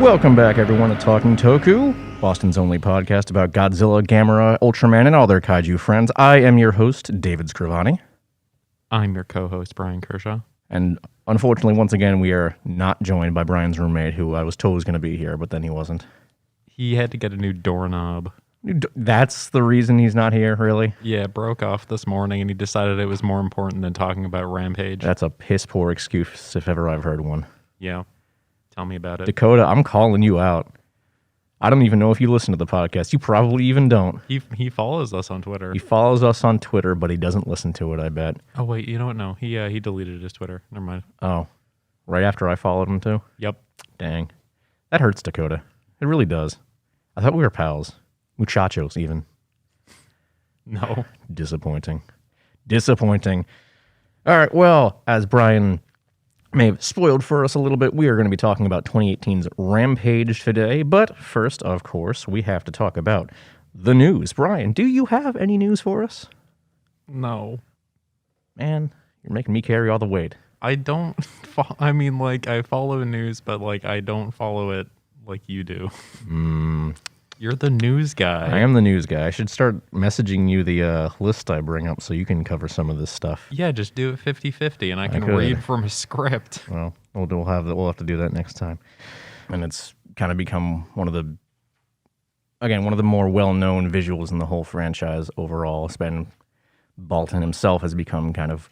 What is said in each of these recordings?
Welcome back, everyone, to Talking Toku, Boston's only podcast about Godzilla, Gamera, Ultraman, and all their kaiju friends. I am your host, David Scrivani. I'm your co-host, Brian Kershaw. And unfortunately, once again, we are not joined by Brian's roommate, who I was told was going to be here, but then he wasn't. He had to get a new doorknob. That's the reason he's not here, really? Yeah, it broke off this morning, and he decided it was more important than talking about Rampage. That's a piss-poor excuse if ever I've heard one. Yeah. Tell me about it. Dakota, I'm calling you out. I don't even know if you listen to the podcast. You probably even don't. He follows us on Twitter. He follows us on Twitter, but he doesn't listen to it, I bet. Oh, wait, you know what? No, he deleted his Twitter. Never mind. Oh, right after I followed him, too? Yep. Dang. That hurts, Dakota. It really does. I thought we were pals. Muchachos, even. No. Disappointing. All right, well, as Brian may have spoiled for us a little bit, we are going to be talking about 2018's Rampage today. But first, of course, we have to talk about the news. Brian, do you have any news for us? No. Man, you're making me carry all the weight. I don't... I follow news, but, I don't follow it like you do. You're the news guy. I am the news guy. I should start messaging you the list I bring up so you can cover some of this stuff. Yeah, just do it 50-50, and I can read from a script. Well, we'll have to do that next time. And it's kind of become one of the more well-known visuals in the whole franchise overall. Baltan himself has become kind of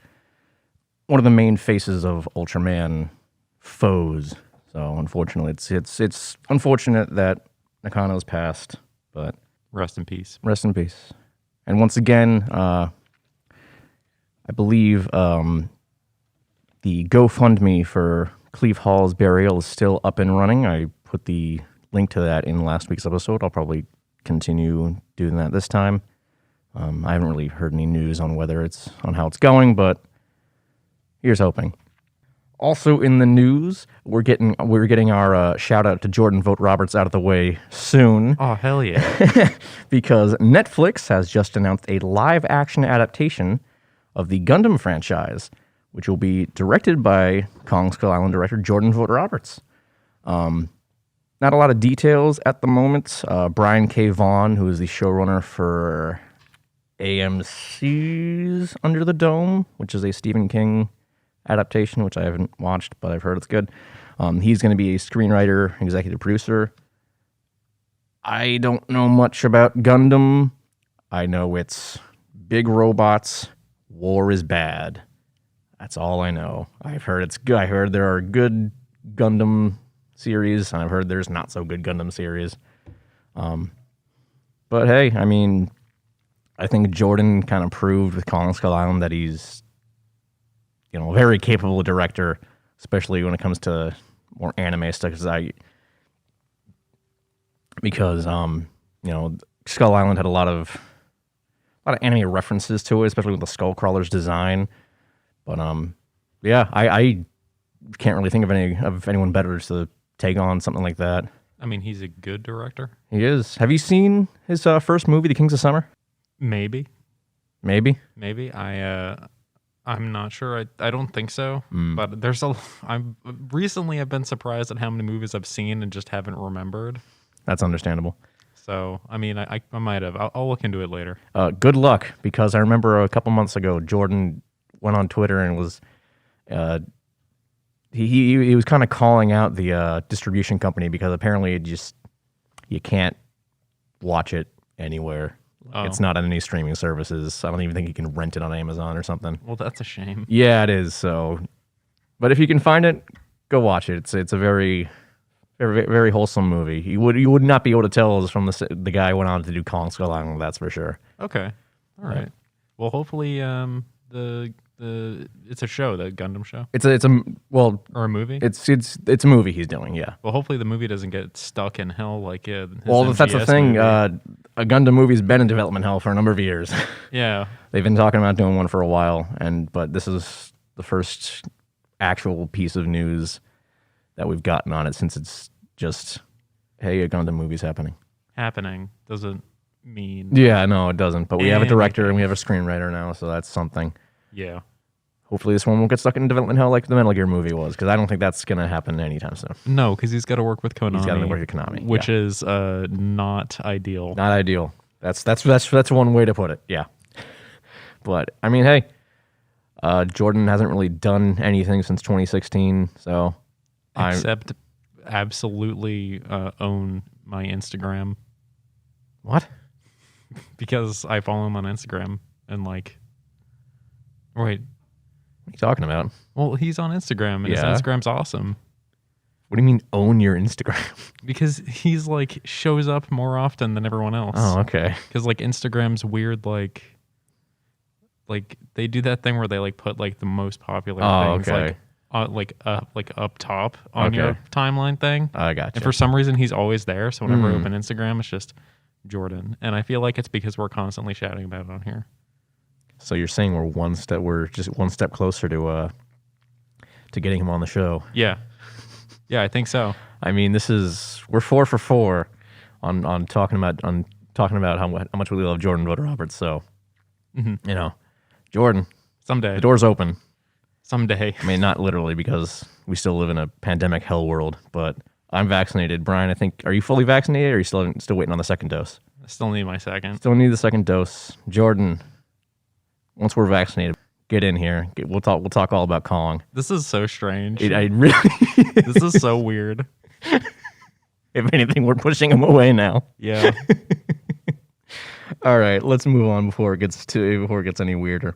one of the main faces of Ultraman foes. So unfortunately, it's unfortunate that Nakano's passed, but Rest in peace. Rest in peace. And once again, I believe the GoFundMe for Cleve Hall's burial is still up and running. I put the link to that in last week's episode. I'll probably continue doing that this time. I haven't really heard any news on how it's going, but here's hoping. Also in the news, we're getting our shout out to Jordan Vogt-Roberts out of the way soon. Oh, hell yeah. Because Netflix has just announced a live action adaptation of the Gundam franchise, which will be directed by Kong Skull Island director Jordan Vogt-Roberts. Not a lot of details at the moment. Brian K. Vaughan, who is the showrunner for AMC's Under the Dome, which is a Stephen King adaptation, which I haven't watched, but I've heard it's good. He's going to be a screenwriter, executive producer. I don't know much about Gundam. I know it's big robots, war is bad. That's all I know. I've heard it's good. I heard there are good Gundam series, and I've heard there's not so good Gundam series. But hey, I think Jordan kind of proved with Kong Skull Island that he's a very capable director, especially when it comes to more anime stuff. Because Skull Island had a lot of anime references to it, especially with the Skullcrawler's design. But I can't really think of anyone better to take on something like that. He's a good director. He is. Have you seen his first movie, The Kings of Summer? Maybe. I'm not sure. I don't think so. But I've been surprised at how many movies I've seen and just haven't remembered. That's understandable. So, I might have. I'll look into it later. Good luck, because I remember a couple months ago, Jordan went on Twitter and was he was kind of calling out the distribution company because apparently you can't watch it anywhere. Oh. It's not on any streaming services. I don't even think you can rent it on Amazon or something. Well, that's a shame. Yeah, it is. So, but if you can find it, go watch it. It's a very, very, very wholesome movie. You would not be able to tell it was from the guy who went on to do Kong Skull Island. That's for sure. Okay, all right. Well, hopefully, it's a show, the Gundam show. Or a movie. It's a movie he's doing. Yeah. Well, hopefully the movie doesn't get stuck in hell like his Well, that's the thing. Movie. A Gundam movie's been in development hell for a number of years. Yeah. They've been talking about doing one for a while, but this is the first actual piece of news that we've gotten on it since it's just, hey, a Gundam movie's happening. Happening doesn't mean... Yeah, no, it doesn't. But we have a director and we have a screenwriter now, so that's something. Yeah. hopefully this one won't get stuck in development hell like the Metal Gear movie was, because I don't think that's going to happen anytime soon. No, because he's got to work with Konami. He's got to work with Konami, which is not ideal. Not ideal. That's one way to put it. Yeah. But I mean, hey, Jordan hasn't really done anything since 2016, so except absolutely own my Instagram. What? Because I follow him on Instagram and like, wait, what are you talking about? Well, he's on Instagram and his Instagram's awesome. What do you mean own your Instagram? Because he's like shows up more often than everyone else. Oh, okay. Because like Instagram's weird, like they do that thing where they like put like the most popular things like up top on your timeline thing. I got you. And for some reason he's always there. So whenever I open Instagram, it's just Jordan, and I feel like it's because we're constantly shouting about it on here. So you're saying we're just one step closer to getting him on the show. Yeah, I think so. I mean, we're 4 for 4 on talking about how much we love Jordan Vogt-Roberts. So Jordan, someday the door's open. Someday. I mean, not literally, because we still live in a pandemic hell world, but I'm vaccinated. Brian, I think, are you fully vaccinated, or are you still waiting on the second dose? I still need my second. Still need the second dose. Jordan, once we're vaccinated, get in here. We'll talk all about Kong. This is so strange. This is so weird. If anything, we're pushing him away now. Yeah. All right, let's move on before it gets any weirder.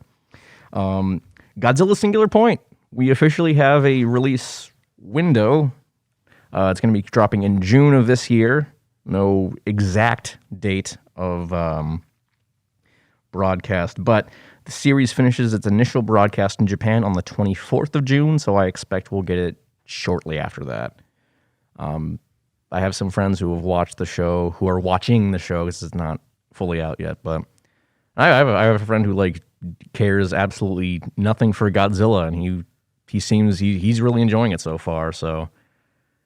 Godzilla Singular Point. We officially have a release window. It's going to be dropping in June of this year. No exact date of broadcast, but the series finishes its initial broadcast in Japan on the 24th of June, so I expect we'll get it shortly after that. I have some friends who have watched the show, who are watching the show, because it's not fully out yet, but I have a friend who like cares absolutely nothing for Godzilla, and he seems he's really enjoying it so far. So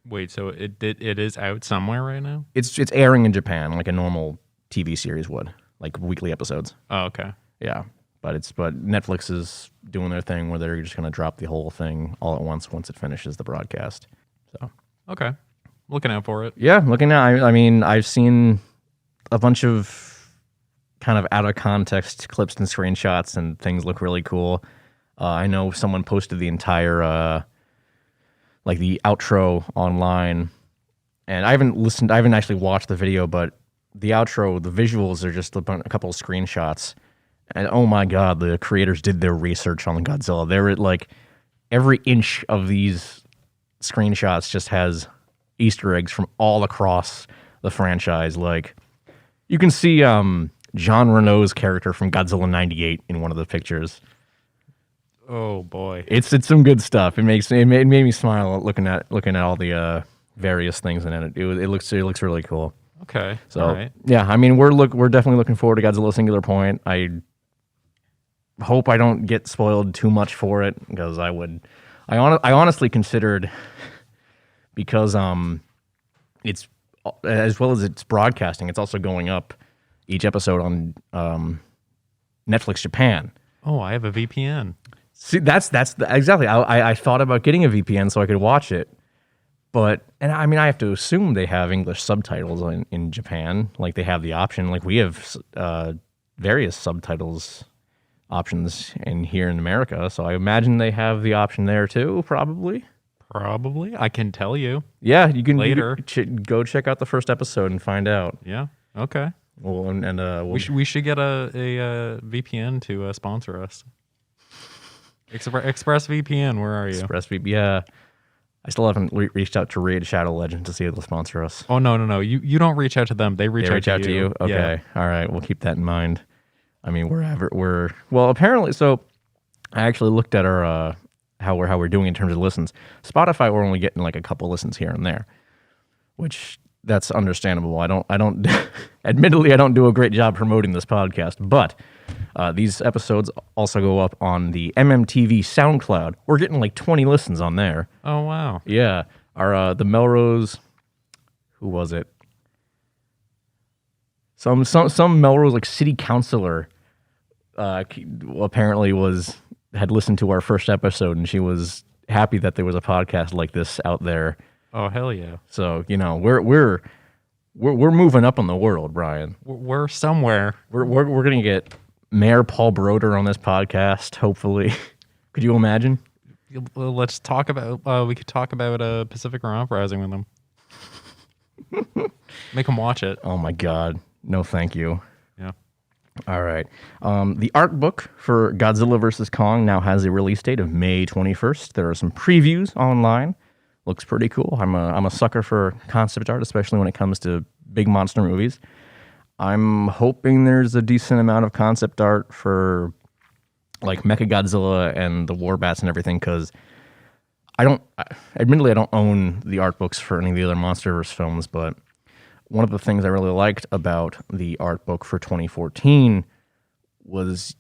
wait, so it is out somewhere right now? It's airing in Japan like a normal TV series would, like weekly episodes. Oh, okay. Yeah, but Netflix is doing their thing where they're just going to drop the whole thing all at once it finishes the broadcast. So okay, looking out for it. Yeah, looking out. I mean, I've seen a bunch of kind of out of context clips and screenshots, and things look really cool. I know someone posted the entire like the outro online, and I haven't actually watched the video, but the outro, the visuals are just a couple of screenshots, and oh my god, the creators did their research on Godzilla. They're like, every inch of these screenshots just has Easter eggs from all across the franchise. Like, you can see Jean Reno's character from Godzilla 98 in one of the pictures. Oh boy, it's some good stuff. It made me smile looking at all the various things in it. It looks really cool. Okay, so all right. Yeah, I mean we're definitely looking forward to Godzilla Singular Point. I hope I don't get spoiled too much for it, because I honestly considered, because it's, as well as it's broadcasting, it's also going up each episode on Netflix Japan. Oh, I have a VPN. See, exactly. I thought about getting a VPN so I could watch it, and I mean, I have to assume they have English subtitles in Japan. Like, they have the option. Like, we have various subtitles options here in America, so I imagine they have the option there too. Probably. I can tell you. Yeah, you can later. Go check out the first episode and find out. Yeah. Okay. Well, we should get a VPN to sponsor us. ExpressVPN, where are you? ExpressVPN, yeah. I still haven't reached out to Raid Shadow Legends to see if they'll sponsor us. Oh, no. You don't reach out to them. They reach out to you. Okay. Yeah. All right. We'll keep that in mind. I mean, apparently, so I actually looked at our how we're doing in terms of listens. Spotify, we're only getting like a couple listens here and there, which that's understandable. I don't admittedly, I don't do a great job promoting this podcast, but these episodes also go up on the MMTV SoundCloud. We're getting like 20 listens on there. Oh, wow. Yeah. Our the Melrose, who was it? Some Melrose like city councilor apparently was had listened to our first episode, and she was happy that there was a podcast like this out there. Oh, hell yeah. So, we're moving up in the world, Brian. We're somewhere. We're going to get Mayor Paul Broder on this podcast, hopefully. Could you imagine? Well, let's talk about, we could talk about Pacific Rim Uprising with them. Make them watch it. Oh my God. No, thank you. Yeah. All right. The art book for Godzilla vs. Kong now has a release date of May 21st. There are some previews online. Looks pretty cool. I'm a sucker for concept art, especially when it comes to big monster movies. I'm hoping there's a decent amount of concept art for like Mechagodzilla and the war bats and everything, because admittedly, I don't own the art books for any of the other MonsterVerse films, but one of the things I really liked about the art book for 2014 was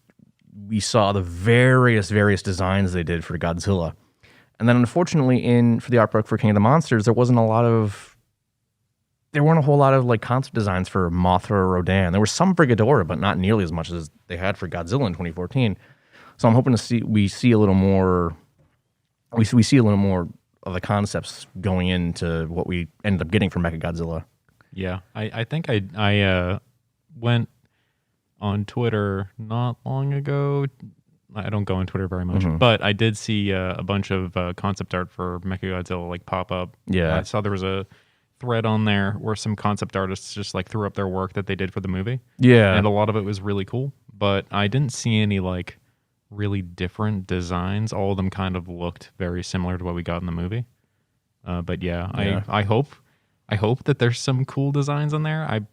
we saw the various designs they did for Godzilla. And then unfortunately for the art book for King of the Monsters, there weren't a whole lot of like concept designs for Mothra or Rodan. There was some for Ghidorah, but not nearly as much as they had for Godzilla in 2014. So I'm hoping we see a little more of the concepts going into what we ended up getting for Mechagodzilla. Yeah, I think I went on Twitter not long ago. I don't go on Twitter very much, but I did see a bunch of concept art for Mechagodzilla like pop up. Yeah, I saw there was a thread on there where some concept artists just like threw up their work that they did for the movie. Yeah, and a lot of it was really cool, but I didn't see any like really different designs. All of them kind of looked very similar to what we got in the movie. But yeah. I hope that there's some cool designs on there.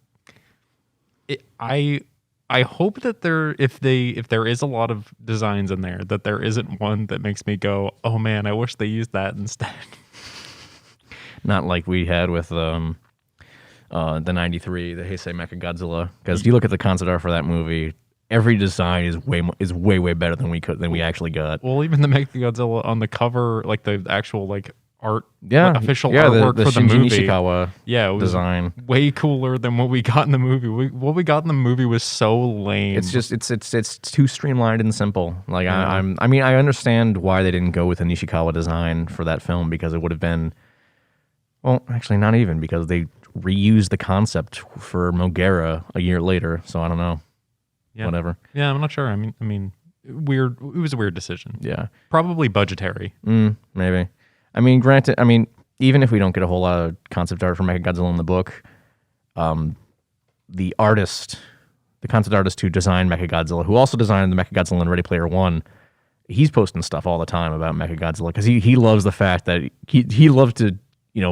I hope that if there is a lot of designs in there, that there isn't one that makes me go, oh man, I wish they used that instead. Not like we had with the 93, the Heisei Mechagodzilla. Because you look at the concept art for that movie, every design is way better than we actually got. Well, even the Mechagodzilla on the cover, like the actual like art, official artwork for the movie, Nishikawa, it was design way cooler than what we got in the movie. What we got in the movie was so lame. It's just it's too streamlined and simple. Like I understand why they didn't go with the Nishikawa design for that film, because it would have been, well, actually not even, because they reused the concept for Mogera a year later. So I don't know. Yeah. Whatever. Yeah, I'm not sure. I mean, weird. It was a weird decision. Yeah. Probably budgetary. Maybe. I mean, granted, even if we don't get a whole lot of concept art for Mechagodzilla in the book, the concept artist who designed Mechagodzilla, who also designed the Mechagodzilla in Ready Player One, he's posting stuff all the time about Mechagodzilla, because he loves the fact that he loves to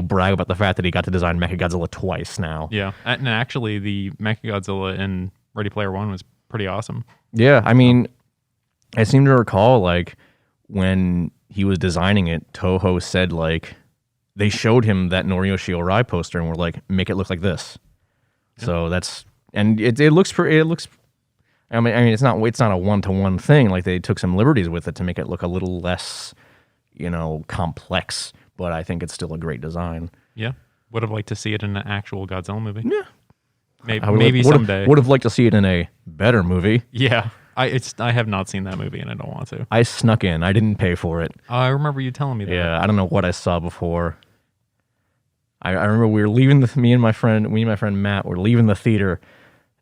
brag about the fact that he got to design Mechagodzilla twice now. Yeah, and actually the Mechagodzilla in Ready Player One was pretty awesome. Yeah, I mean, I seem to recall like when he was designing it, Toho said like they showed him that Noriyoshi Orai poster and were like, make it look like this. Yeah. So it looks I mean it's not a one-to-one thing. Like they took some liberties with it to make it look a little less, complex, but I think it's still a great design. Yeah. Would have liked to see it in an actual Godzilla movie. Yeah. Maybe someday. Would have liked to see it in a better movie. Yeah. I have not seen that movie and I don't want to. I snuck in. I didn't pay for it. I remember you telling me that. Yeah, I don't know what I saw before. I remember we were leaving me and my friend Matt were leaving the theater,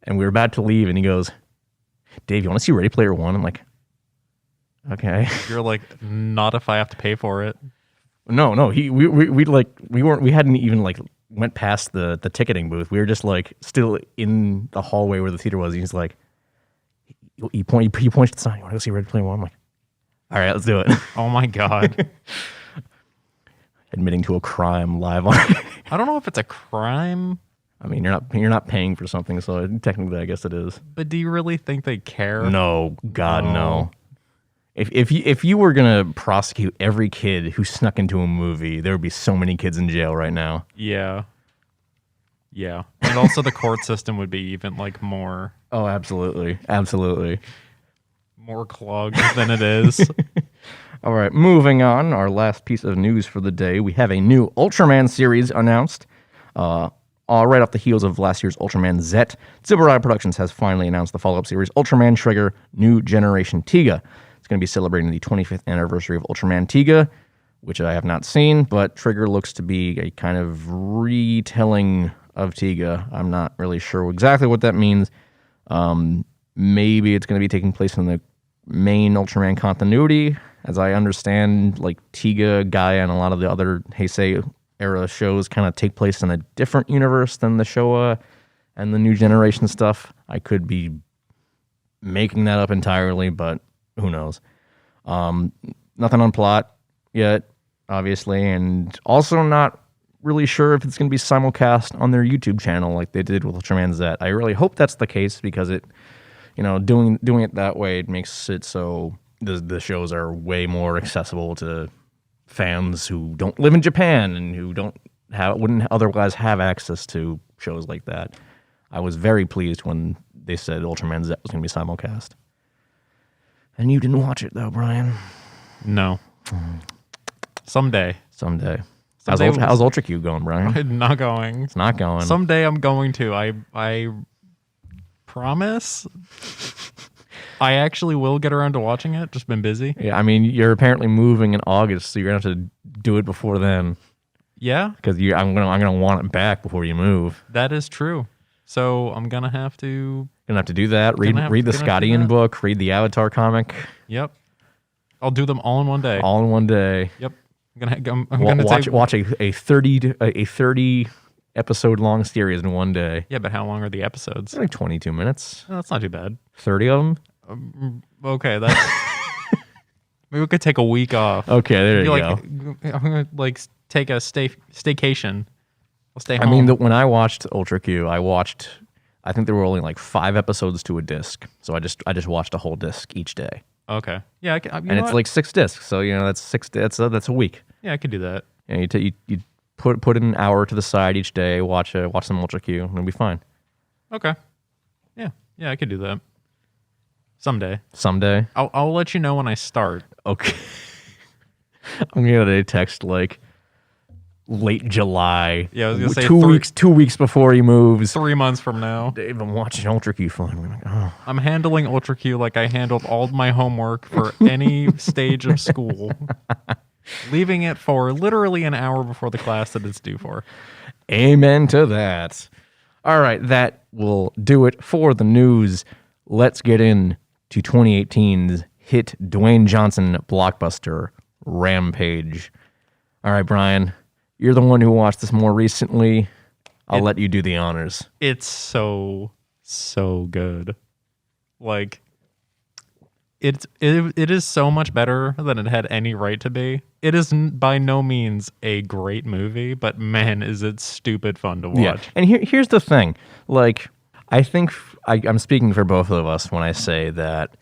and we were about to leave, and he goes, "Dave, you want to see Ready Player One?" I'm like, "Okay." You're like, "Not if I have to pay for it." No. We hadn't even like went past the ticketing booth. We were just like still in the hallway where the theater was. He's like, he points to the sign. You want to go see Ready Player One? I'm like, all right, let's do it. Oh my God. Admitting to a crime live on. I don't know if it's a crime. I mean, you're not paying for something, so technically, I guess it is. But do you really think they care? No, God, no. If you were gonna prosecute every kid who snuck into a movie, there would be so many kids in jail right now. Yeah. And also the court system would be even like more. Oh, absolutely. More clogged than it is. All right, moving on. Our last piece of news for the day. We have a new Ultraman series announced. Right off the heels of last year's Ultraman Z, Tsuburaya Productions has finally announced the follow-up series, Ultraman Trigger New Generation Tiga. It's going to be celebrating the 25th anniversary of Ultraman Tiga, which I have not seen, but Trigger looks to be a kind of retelling of Tiga. I'm not really sure exactly what that means. Maybe it's going to be taking place in the main Ultraman continuity. As I understand, like Tiga, Gaia, and a lot of the other Heisei era shows kind of take place in a different universe than the Showa and the New Generation stuff. I could be making that up entirely, but who knows? Nothing on plot yet, obviously, and also not really sure if it's going to be simulcast on their YouTube channel like they did with Ultraman Z. I really hope that's the case because it, doing it that way, it makes it so the shows are way more accessible to fans who don't live in Japan and who wouldn't otherwise have access to shows like that. I was very pleased when they said Ultraman Z was going to be simulcast. And you didn't watch it though, Brian. No. Someday. How's Ultra Q going, Brian? Not going. It's not going. Someday I'm going to. I promise. I actually will get around to watching it. Just been busy. Yeah, I mean, you're apparently moving in August, so you're gonna have to do it before then. Yeah, because I'm gonna want it back before you move. That is true. So I'm gonna have to. Do that. Read the Scottian book. Read the Avatar comic. Yep. I'll do them all in one day. All in one day. Yep. I'm gonna watch a 30 episode long series in one day. Yeah, but how long are the episodes? Like 22 minutes. Oh, that's not too bad. 30 of them. Okay, that's maybe we could take a week off. Okay, there you go. I'm gonna take a staycation. I'll stay home. I mean, when I watched Ultra Q, I think there were only like 5 episodes to a disc, so I just watched a whole disc each day. Okay, yeah, and it's like 6 discs, so that's 6. That's a week. Yeah, I could do that. Yeah, you put in an hour to the side each day, watch some Ultra Q, and it'll be fine. Okay. Yeah, I could do that. Someday. I'll let you know when I start. Okay. I'm gonna get a text like late July. Yeah, I was gonna say 2 weeks before he moves. 3 months from now. Dave, I'm watching Ultra Q finally. Like, oh. I'm handling Ultra Q like I handled all my homework for any stage of school. Leaving it for literally an hour before the class that it's due for. Amen to that. All right, that will do it for the news. Let's get in to 2018's hit Dwayne Johnson blockbuster, Rampage. All right, Brian, you're the one who watched this more recently. I'll let you do the honors. It's so good. Like, it is so much better than it had any right to be. It is by no means a great movie, but man, is it stupid fun to watch. Yeah. And here's the thing. Like, I think I'm speaking for both of us when I say that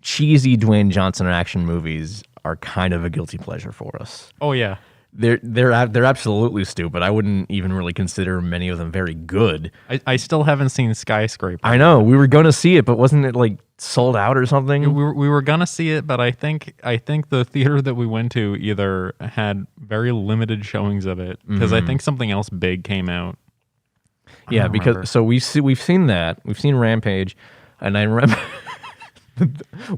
cheesy Dwayne Johnson action movies are kind of a guilty pleasure for us. Oh yeah. They're absolutely stupid. I wouldn't even really consider many of them very good. I still haven't seen Skyscraper. I know. We were going to see it, but wasn't it like sold out or something? We were going to see it, but I think the theater that we went to either had very limited showings of it because I think something else big came out. Yeah, because so we've seen that. We've seen Rampage, and I remember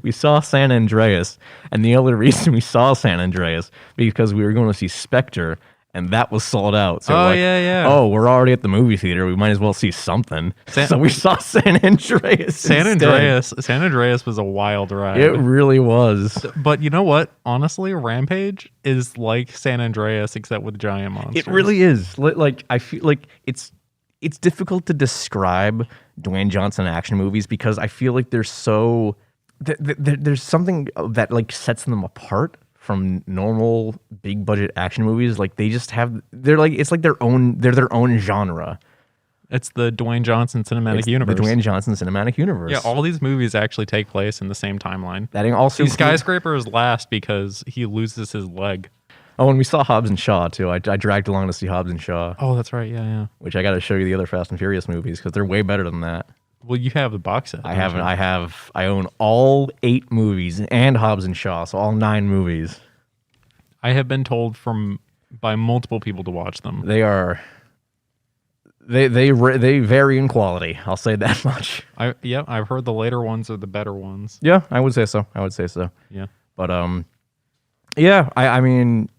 we saw San Andreas, and the only reason we saw San Andreas because we were going to see Spectre, and that was sold out. So oh, we're already at the movie theater. We might as well see something. So we saw San Andreas. San Andreas was a wild ride. It really was. But you know what? Honestly, Rampage is like San Andreas except with giant monsters. It really is. Like I feel like it's difficult to describe Dwayne Johnson action movies because I feel like they're so there's something that like sets them apart from normal big budget action movies. Like they just have it's like their own genre. It's the Dwayne Johnson cinematic universe. The Dwayne Johnson cinematic universe. Yeah, all these movies actually take place in the same timeline. That also Skyscraper is last because he loses his leg. Oh, and we saw Hobbs and Shaw too. I dragged along to see Hobbs and Shaw. Oh, that's right. Yeah. Which I got to show you the other Fast and Furious movies because they're way better than that. Well, you have the box set. I own all 8 movies and Hobbs and Shaw, so all 9 movies. I have been told by multiple people to watch them. They are They vary in quality. I'll say that much. I've heard the later ones are the better ones. Yeah, I would say so. Yeah. But yeah, I mean,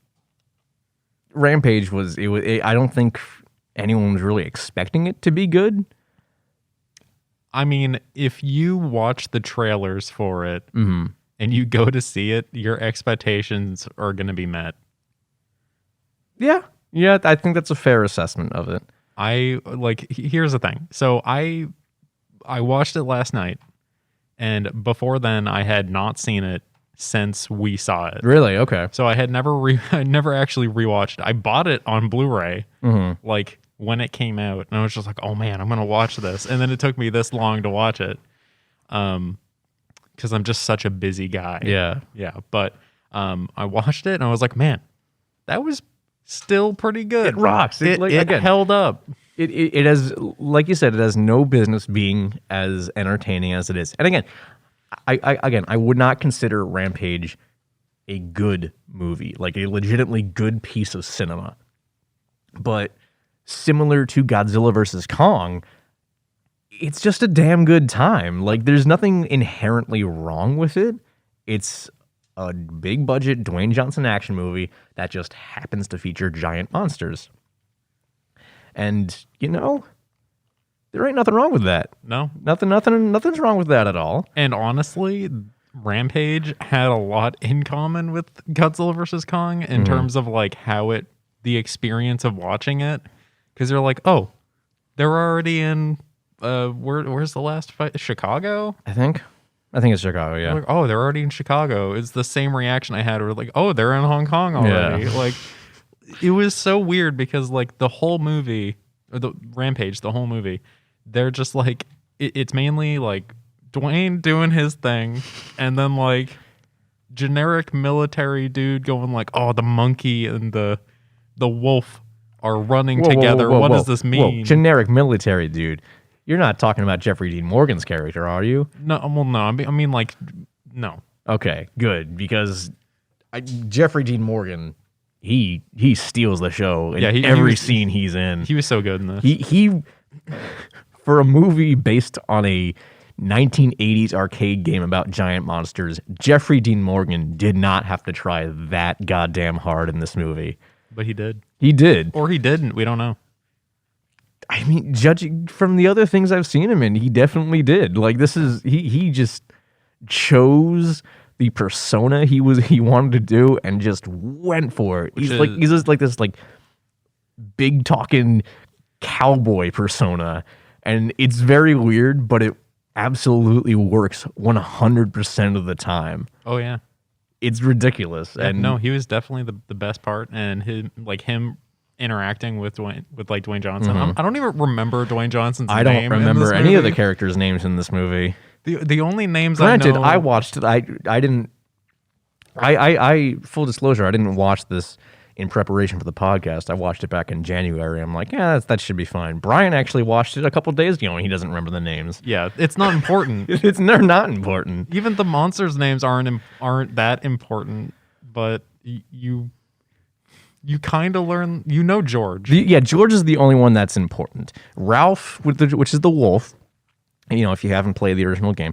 Rampage was I don't think anyone was really expecting it to be good. I mean, if you watch the trailers for it and you go to see it, your expectations are going to be met. Yeah, I think that's a fair assessment of it. Here's the thing. So I watched it last night, and before then I had not seen it since we saw it. Really? Okay. So I had never actually rewatched it. I bought it on Blu-ray like when it came out, and I was just like, oh man, I'm gonna watch this. And then it took me this long to watch it, because I'm just such a busy guy. Yeah. But I watched it and I was like, man, that was still pretty good. It rocks. It held up. It has, like you said, it has no business being as entertaining as it is. And again, I would not consider Rampage a good movie, like a legitimately good piece of cinema. But similar to Godzilla versus Kong, it's just a damn good time. Like, there's nothing inherently wrong with it. It's a big budget Dwayne Johnson action movie that just happens to feature giant monsters. And, there ain't nothing wrong with that. No. Nothing's wrong with that at all. And honestly, Rampage had a lot in common with Godzilla vs. Kong in terms of like the experience of watching it. Because they're like, oh, they're already in, where's the last fight? Chicago? I think it's Chicago, yeah. Like, oh, they're already in Chicago. It's the same reaction I had. We're like, oh, they're in Hong Kong already. Yeah. Like, it was so weird because like the whole movie, or the Rampage, the whole movie, they're just like, it's mainly like Dwayne doing his thing, and then like generic military dude going like, oh, the monkey and the wolf are running together. What does this mean? Generic military dude. You're not talking about Jeffrey Dean Morgan's character, are you? No, well, no. I mean, like, no. Okay, good, because Jeffrey Dean Morgan, he steals the show in every scene he's in. He was so good in this. He for a movie based on a 1980s arcade game about giant monsters, Jeffrey Dean Morgan did not have to try that goddamn hard in this movie. But he did. He did. Or he didn't. We don't know. I mean, judging from the other things I've seen him in, he definitely did. Like, this is he just chose the persona he wanted to do and just went for it. He's just like this like big talking cowboy persona, and it's very weird, but it absolutely works 100% of the time. Oh yeah. It's ridiculous. Yeah, and no, he was definitely the best part, and him interacting with Dwayne Johnson. I don't even remember Dwayne Johnson's name. I don't remember any of the characters' names in this movie. The only names Granted, I know... I watched it. I didn't... I full disclosure, I didn't watch this in preparation for the podcast. I watched it back in January. I'm like, yeah, that should be fine. Brian actually watched it a couple days ago, and he doesn't remember the names. Yeah, it's not important. They're not important. Even the monsters' names aren't that important, but you kind of learn... George. George is the only one that's important. Ralph, which is the wolf, if you haven't played the original game,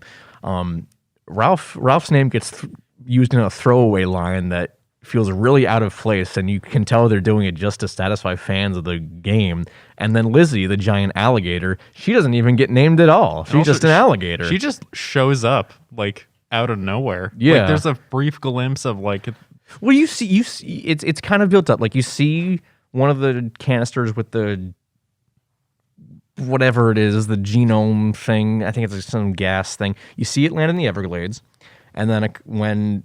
Ralph's name gets used in a throwaway line that feels really out of place, and you can tell they're doing it just to satisfy fans of the game. And then Lizzie, the giant alligator, she doesn't even get named at all. She's just an alligator. She just shows up like out of nowhere. Yeah, like, there's a brief glimpse of like... Well, you see, it's kind of built up. Like, you see one of the canisters with the whatever it is, the genome thing. I think it's like some gas thing. You see it land in the Everglades, and then when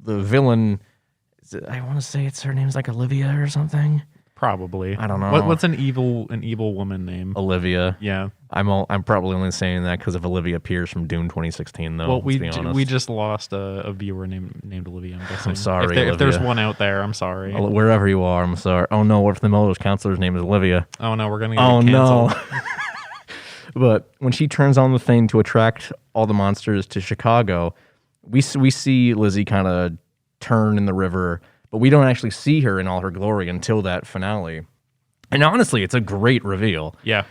the villain, I want to say her name's like Olivia or something. Probably. I don't know. What's an evil woman name? Olivia. Yeah. I'm probably only saying that because of Olivia Pierce from Dune 2016, though. Well, we just lost a viewer named Olivia. I'm sorry, if there's one out there, I'm sorry. Wherever you are, I'm sorry. Oh no, what if the Miller's counselor's name is Olivia? Oh no, we're gonna get canceled. No. But when she turns on the thing to attract all the monsters to Chicago, we see Lizzie kind of turn in the river, but we don't actually see her in all her glory until that finale. And honestly, it's a great reveal. Yeah.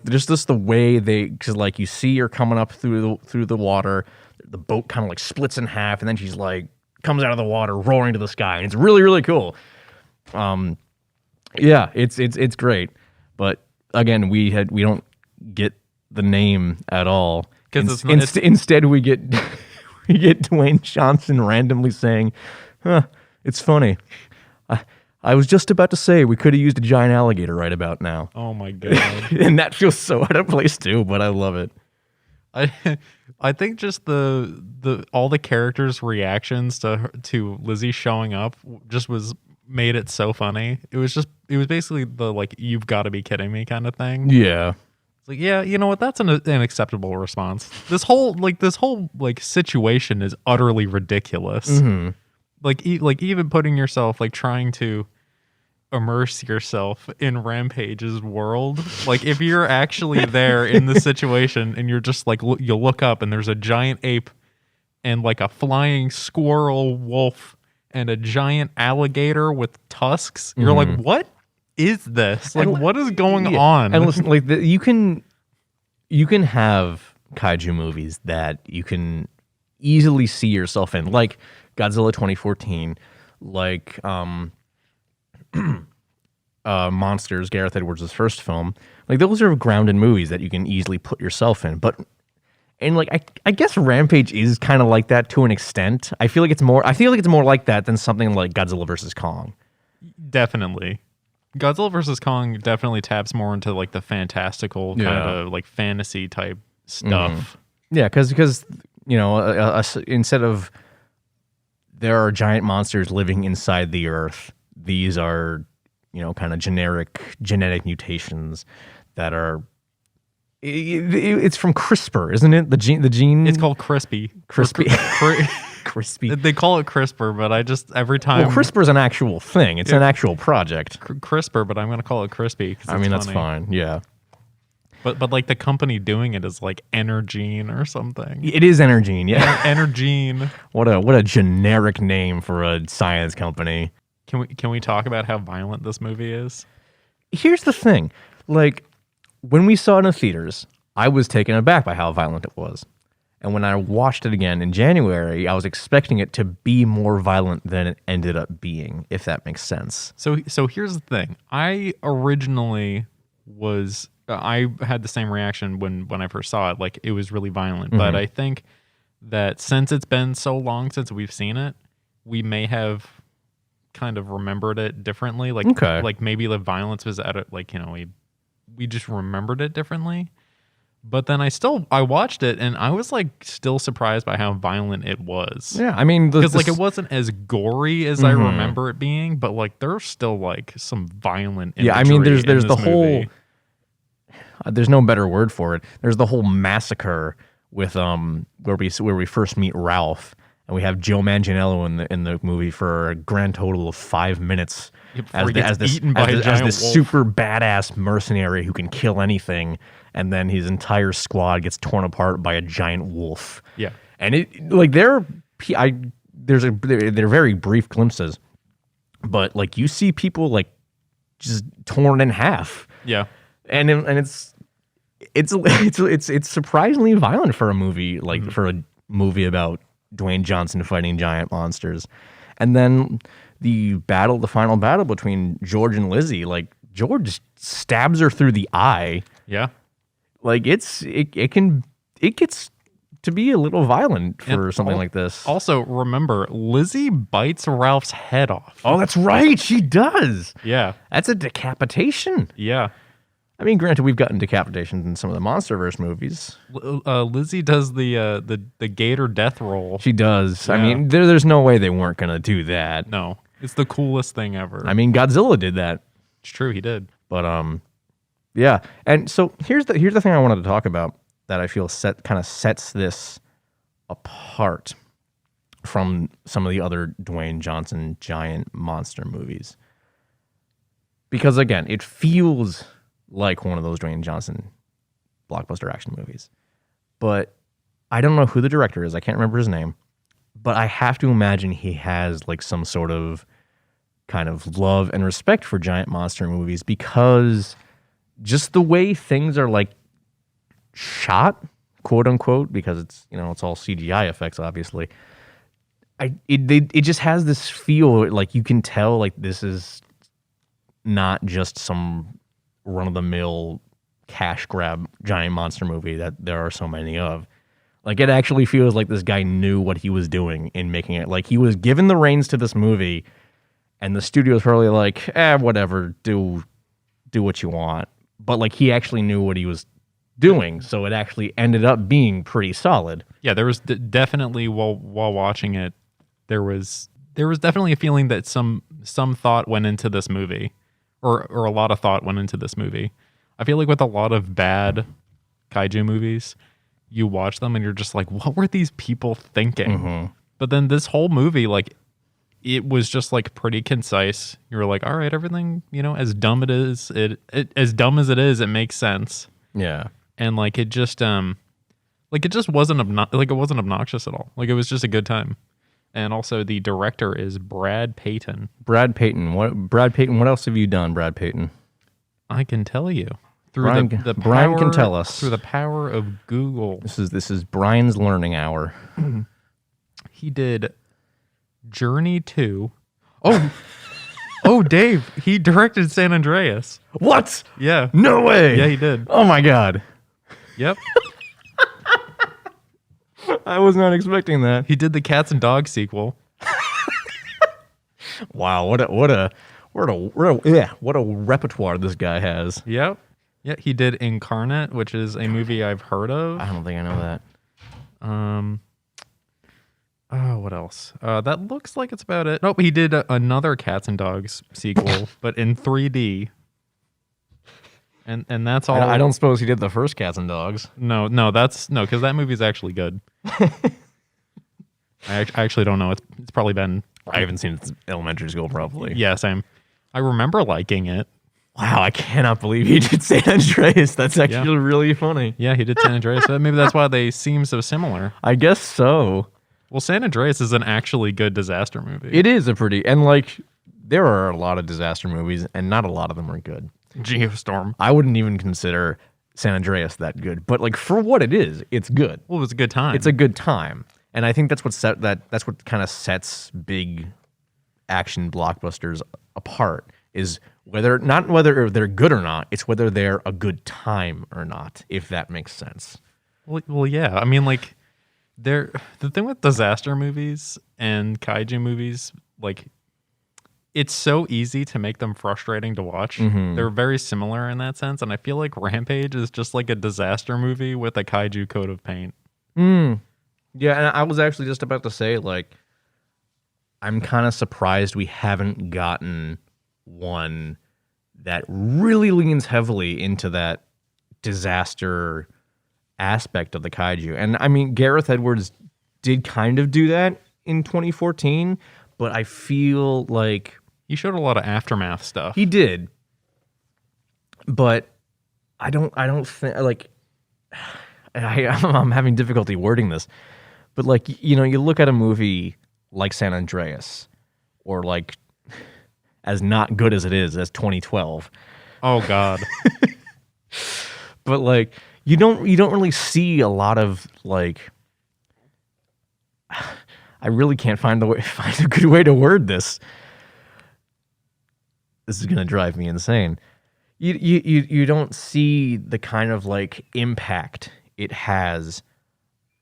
Just the way because like you see her coming up through the water, the boat kind of like splits in half, and then she's like comes out of the water roaring to the sky, and it's really, really cool. Yeah, it's great. But again, we don't get the name at all. Because instead we get we get Dwayne Johnson randomly saying, it's funny. I was just about to say we could have used a giant alligator right about now. Oh my god. And that feels so out of place too, but I love it. I think just the all the characters' reactions to Lizzie showing up just made it so funny. It was basically the like, you've got to be kidding me kind of thing. Yeah. It's like, yeah, you know what? That's an acceptable response. This whole situation is utterly ridiculous. Mm-hmm. Like even putting yourself, like trying to immerse yourself in Rampage's world. Like if you're actually there in the situation and you're just like, you look up and there's a giant ape and like a flying squirrel wolf and a giant alligator with tusks. You're like, what is this? Like, what is going on? And listen, like you can have kaiju movies that you can easily see yourself in, like Godzilla 2014, like Monsters, Gareth Edwards' first film. Like those are grounded movies that you can easily put yourself in. And like I guess Rampage is kind of like that to an extent. I feel like it's more like that than something like Godzilla versus Kong. Definitely. Godzilla versus Kong definitely taps more into like the fantastical kind of like fantasy type stuff. Yeah, because you know, instead of there are giant monsters living inside the earth, these are, you know, kind of generic genetic mutations that are. It's from CRISPR, isn't it? The gene. It's called Crispy. Crispy. They call it CRISPR, but I just every time. Well, CRISPR is an actual thing. It's an actual project. CRISPR, but I'm going to call it Crispy. I mean, that's fine. Yeah. But like the company doing it is like Energene or something. It is Energene, yeah. Energene. What a generic name for a science company. Can we talk about how violent this movie is? Here's the thing. Like, when we saw it in the theaters, I was taken aback by how violent it was. And when I watched it again in January, I was expecting it to be more violent than it ended up being, if that makes sense. So here's the thing. I originally I had the same reaction when I first saw it. Like, it was really violent. Mm-hmm. But I think that since it's been so long since we've seen it, we may have kind of remembered it differently. Like, like maybe the violence was at it, like, you know, we just remembered it differently. But then I watched it and I was like still surprised by how violent it was. Yeah, I mean, because like it wasn't as gory as I remember it being, but like there's still like some violent imagery. Yeah, I mean, there's the movie. whole. There's no better word for it. There's the whole massacre with where we first meet Ralph, and we have Joe Manganiello in the movie for a grand total of 5 minutes as this super badass mercenary who can kill anything, and then his entire squad gets torn apart by a giant wolf. Yeah, and it like they're very brief glimpses, but like you see people like just torn in half. Yeah, and it's surprisingly violent for a movie for a movie about Dwayne Johnson fighting giant monsters. And then the final battle between George and Lizzie, like George stabs her through the eye. Yeah. Like it gets to be a little violent for something like this. Also, remember, Lizzie bites Ralph's head off. Oh, that's right. She does. Yeah. That's a decapitation. Yeah. I mean, granted, we've gotten decapitations in some of the MonsterVerse movies. Lizzie does the gator death roll. She does. Yeah. I mean, there's no way they weren't going to do that. No. It's the coolest thing ever. I mean, Godzilla did that. It's true, he did. But yeah. And so here's the thing I wanted to talk about that I feel sets this apart from some of the other Dwayne Johnson giant monster movies. Because again, it feels like one of those Dwayne Johnson blockbuster action movies. But I don't know who the director is. I can't remember his name. But I have to imagine he has like some sort of kind of love and respect for giant monster movies because just the way things are like shot, quote unquote, because it's it's all CGI effects, obviously. It just has this feel like you can tell like this is not just some run of the mill cash grab giant monster movie that there are so many of. Like it actually feels like this guy knew what he was doing in making it. Like he was given the reins to this movie, and the studio's probably like, whatever, do what you want. But like he actually knew what he was doing, so it actually ended up being pretty solid. Yeah, there was definitely while watching it, there was definitely a feeling that some thought went into this movie, or a lot of thought went into this movie. I feel like with a lot of bad kaiju movies, you watch them and you're just like, what were these people thinking? Mm-hmm. But then this whole movie, like, it was just like pretty concise. You were like, all right, everything, as dumb as dumb as it is, it makes sense. Yeah. And like it just wasn't obnoxious at all. Like it was just a good time. And also the director is Brad Peyton. Brad Peyton. What else have you done, Brad Peyton? I can tell you. Brian can tell us. Through the power of Google. This is Brian's learning hour. He did Journey 2. Oh, Dave, he directed San Andreas. What? Yeah. No way. Yeah, he did. Oh my God. Yep. I was not expecting that. He did the Cats and Dogs sequel. Wow, what a repertoire this guy has. Yep. Yeah, he did Incarnate, which is a movie I've heard of. I don't think I know that. Oh, what else? That looks like it's about it. Nope, he did another Cats and Dogs sequel, but in 3D. And that's all. I don't suppose he did the first Cats and Dogs. No, because that movie's actually good. I actually don't know. It's probably been. I haven't seen it since elementary school, probably. Yeah, same. I remember liking it. Wow, I cannot believe he did San Andreas. That's actually really funny. Yeah, he did San Andreas. Maybe that's why they seem so similar. I guess so. Well, San Andreas is an actually good disaster movie. It is and like, there are a lot of disaster movies, and not a lot of them are good. Geostorm. I wouldn't even consider San Andreas that good, but like for what it is, it's good. Well, it was a good time. It's a good time, and I think that's what kind of sets big action blockbusters apart. Is not whether they're good or not, it's whether they're a good time or not, if that makes sense. Well, yeah. I mean, like, the thing with disaster movies and kaiju movies, like, it's so easy to make them frustrating to watch. Mm-hmm. They're very similar in that sense, and I feel like Rampage is just like a disaster movie with a kaiju coat of paint. Yeah, and I was actually just about to say, like, I'm kind of surprised we haven't gotten one that really leans heavily into that disaster aspect of the kaiju. And I mean, Gareth Edwards did kind of do that in 2014, but I feel like he showed a lot of aftermath stuff. He did. But I don't think, like, I'm having difficulty wording this, but like, you look at a movie like San Andreas, or like, as not good as it is, as 2012. Oh God. But like, you don't really see a lot of like, I really can't find a good way to word this. This is gonna drive me insane. You don't see the kind of like impact it has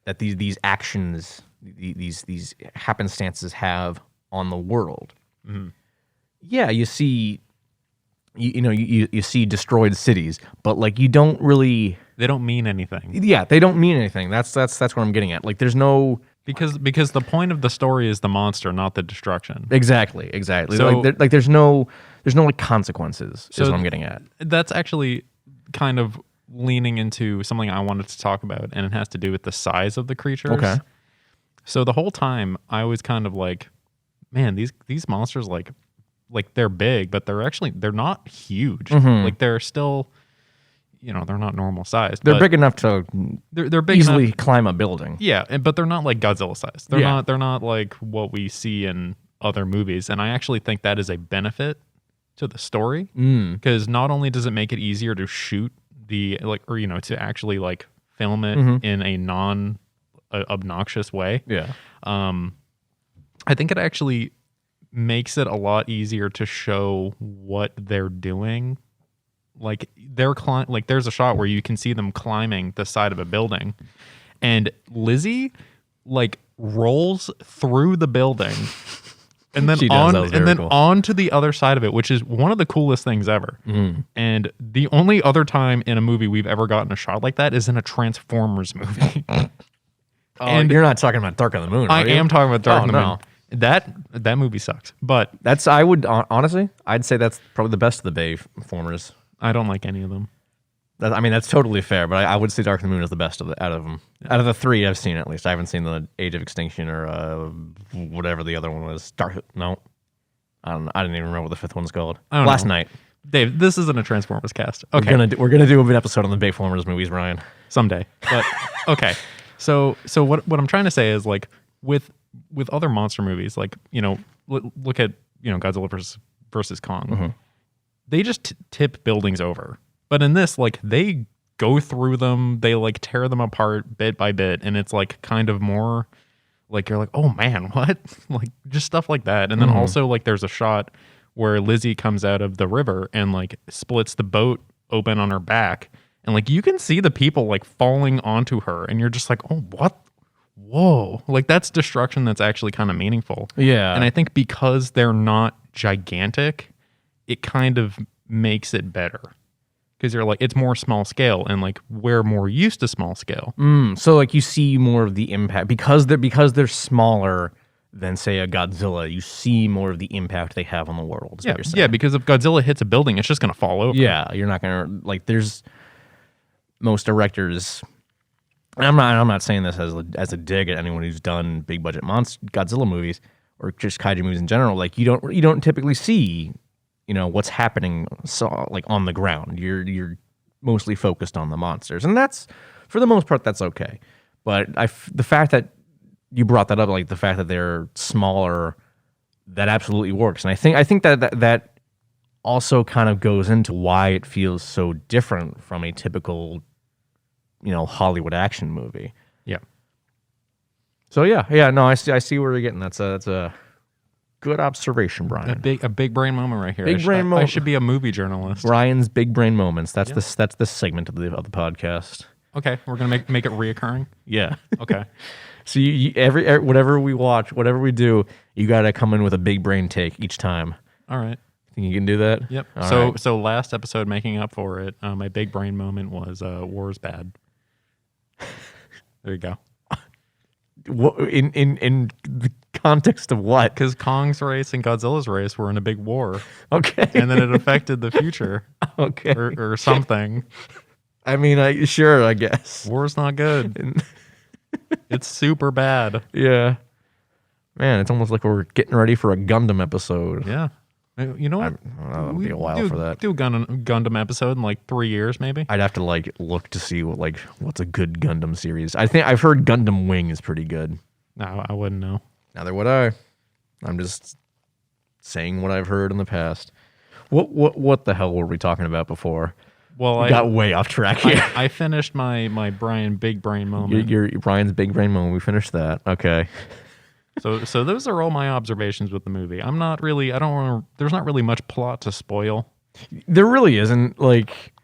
that these actions, these happenstances have on the world. Mm-hmm. Yeah, you see, you see destroyed cities, but like you don't really. They don't mean anything. Yeah, they don't mean anything. That's what I'm getting at. Like, there's no because the point of the story is the monster, not the destruction. Exactly. So, there's no like consequences. Is what I'm getting at. That's actually kind of leaning into something I wanted to talk about, and it has to do with the size of the creatures. Okay. So the whole time I was kind of like, man, these monsters like they're big, but they're not huge. Mm-hmm. Like they're still, they're not normal sized. They're big enough to they're big easily climb a building. Yeah, but they're not like Godzilla sized. They're not like what we see in other movies. And I actually think that is a benefit to the story, because not only does it make it easier to shoot to actually like film it in a non obnoxious way. Yeah. I think it actually makes it a lot easier to show what they're doing. Like there's a shot where you can see them climbing the side of a building, and Lizzie like rolls through the building and then onto the other side of it, which is one of the coolest things ever. And the only other time in a movie we've ever gotten a shot like that is in a Transformers movie. And you're not talking about Dark on the Moon, I am talking about Dark on the Moon. That movie sucks. But honestly, I'd say that's probably the best of the Bayformers. I don't like any of them. That's totally fair, but I would say Dark on the Moon is the best out of them. Yeah. Out of the three I've seen, at least. I haven't seen the Age of Extinction or whatever the other one was. No. I don't know. I didn't even remember what the fifth one's called. Last night. Dave, this isn't a Transformers cast. Okay. We're gonna do an episode on the Bayformers movies, Ryan. Someday. But okay. So what I'm trying to say is, like, with other monster movies, like, look at, Godzilla versus Kong. They just tip buildings over. But in this, like, they go through them, they like tear them apart bit by bit, and it's like kind of more like you're like, oh man, what? Like just stuff like that. And then also like there's a shot where Lizzie comes out of the river and like splits the boat open on her back, and like you can see the people like falling onto her, and you're just like, oh, what? Whoa. Like that's destruction that's actually kind of meaningful. Yeah. And I think because they're not gigantic, it kind of makes it better. Because you're like, it's more small scale, and like we're more used to small scale. So like you see more of the impact because they're smaller than say a Godzilla. You see more of the impact they have on the world. Yeah, because if Godzilla hits a building, it's just gonna fall over. Yeah, you're not gonna like. There's most directors, and I'm not saying this as a dig at anyone who's done big budget Godzilla movies or just kaiju movies in general. Like you don't typically see, what's happening like on the ground. You're mostly focused on the monsters, and that's for the most part that's okay. But the fact that you brought that up, like the fact that they're smaller, that absolutely works. And I think that also kind of goes into why it feels so different from a typical, Hollywood action movie. Yeah. So yeah, no, I see where you're getting. That's a good observation, Brian. A big brain moment right here. Big brain moment. I should be a movie journalist. Brian's big brain moments. That's the segment of the podcast. Okay, we're gonna make it reoccurring. Yeah. Okay. So you whatever we watch, whatever we do, you got to come in with a big brain take each time. All right. Think you can do that? Yep. So last episode, making up for it, my big brain moment was war's bad. There you go. In the context of what? Because Kong's race and Godzilla's race were in a big war. Okay. And then it affected the future. Okay. Or something. I mean, I guess. War's not good. It's super bad. Yeah. Man, it's almost like we're getting ready for a Gundam episode. Yeah. You know what? It'll be a while for that. Do a Gundam episode in like 3 years, maybe. I'd have to like look to see what's a good Gundam series. I think I've heard Gundam Wing is pretty good. No, I wouldn't know. Neither would I. I'm just saying what I've heard in the past. What the hell were we talking about before? Well, I got way off track here. I finished my Brian big brain moment. Your Brian's big brain moment. We finished that. Okay. So those are all my observations with the movie. There's not really much plot to spoil. There really isn't. Like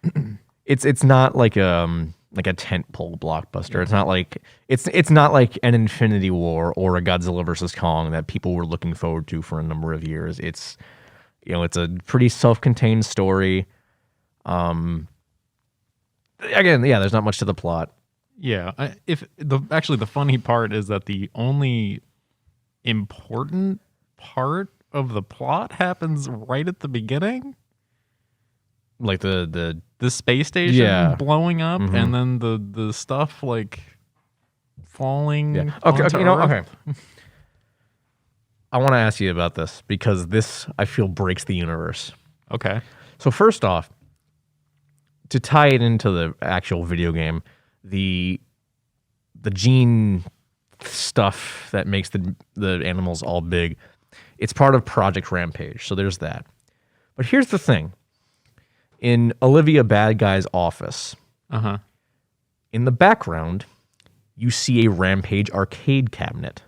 it's not like a tentpole blockbuster. It's not like it's not like an Infinity War or a Godzilla versus Kong that people were looking forward to for a number of years. It's it's a pretty self-contained story. Again, yeah, there's not much to the plot. Yeah, the funny part is that the only important part of the plot happens right at the beginning, like the space station blowing up, and then the stuff like falling. Yeah. Okay. Okay. I want to ask you about this because this I feel breaks the universe. Okay. So first off, to tie it into the actual video game, the gene stuff that makes the animals all big, It's part of Project Rampage, so there's that. But here's the thing. In Olivia Bad Guy's office, in the background, you see a Rampage arcade cabinet.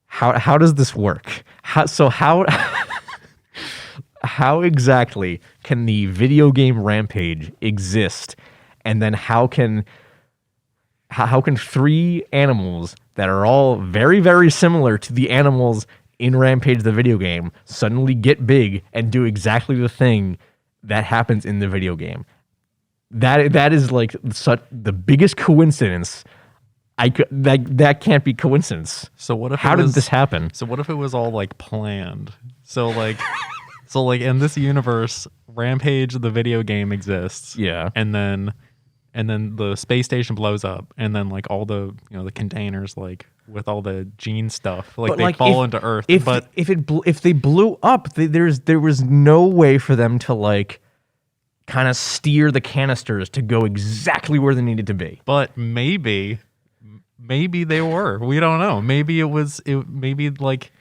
How does this work? How exactly can the video game Rampage exist, and then how can three animals that are all very, very similar to the animals in Rampage the video game suddenly get big and do exactly the thing that happens in the video game? That is like such the biggest coincidence. That can't be coincidence. So what if how did this happen? So what if it was all like planned? So like in this universe, Rampage the video game exists. Yeah. And then the space station blows up, and then like all the the containers like with all the gene stuff like they fall into Earth. If they blew up, there was no way for them to like kind of steer the canisters to go exactly where they needed to be. But maybe they were. We don't know. Maybe maybe like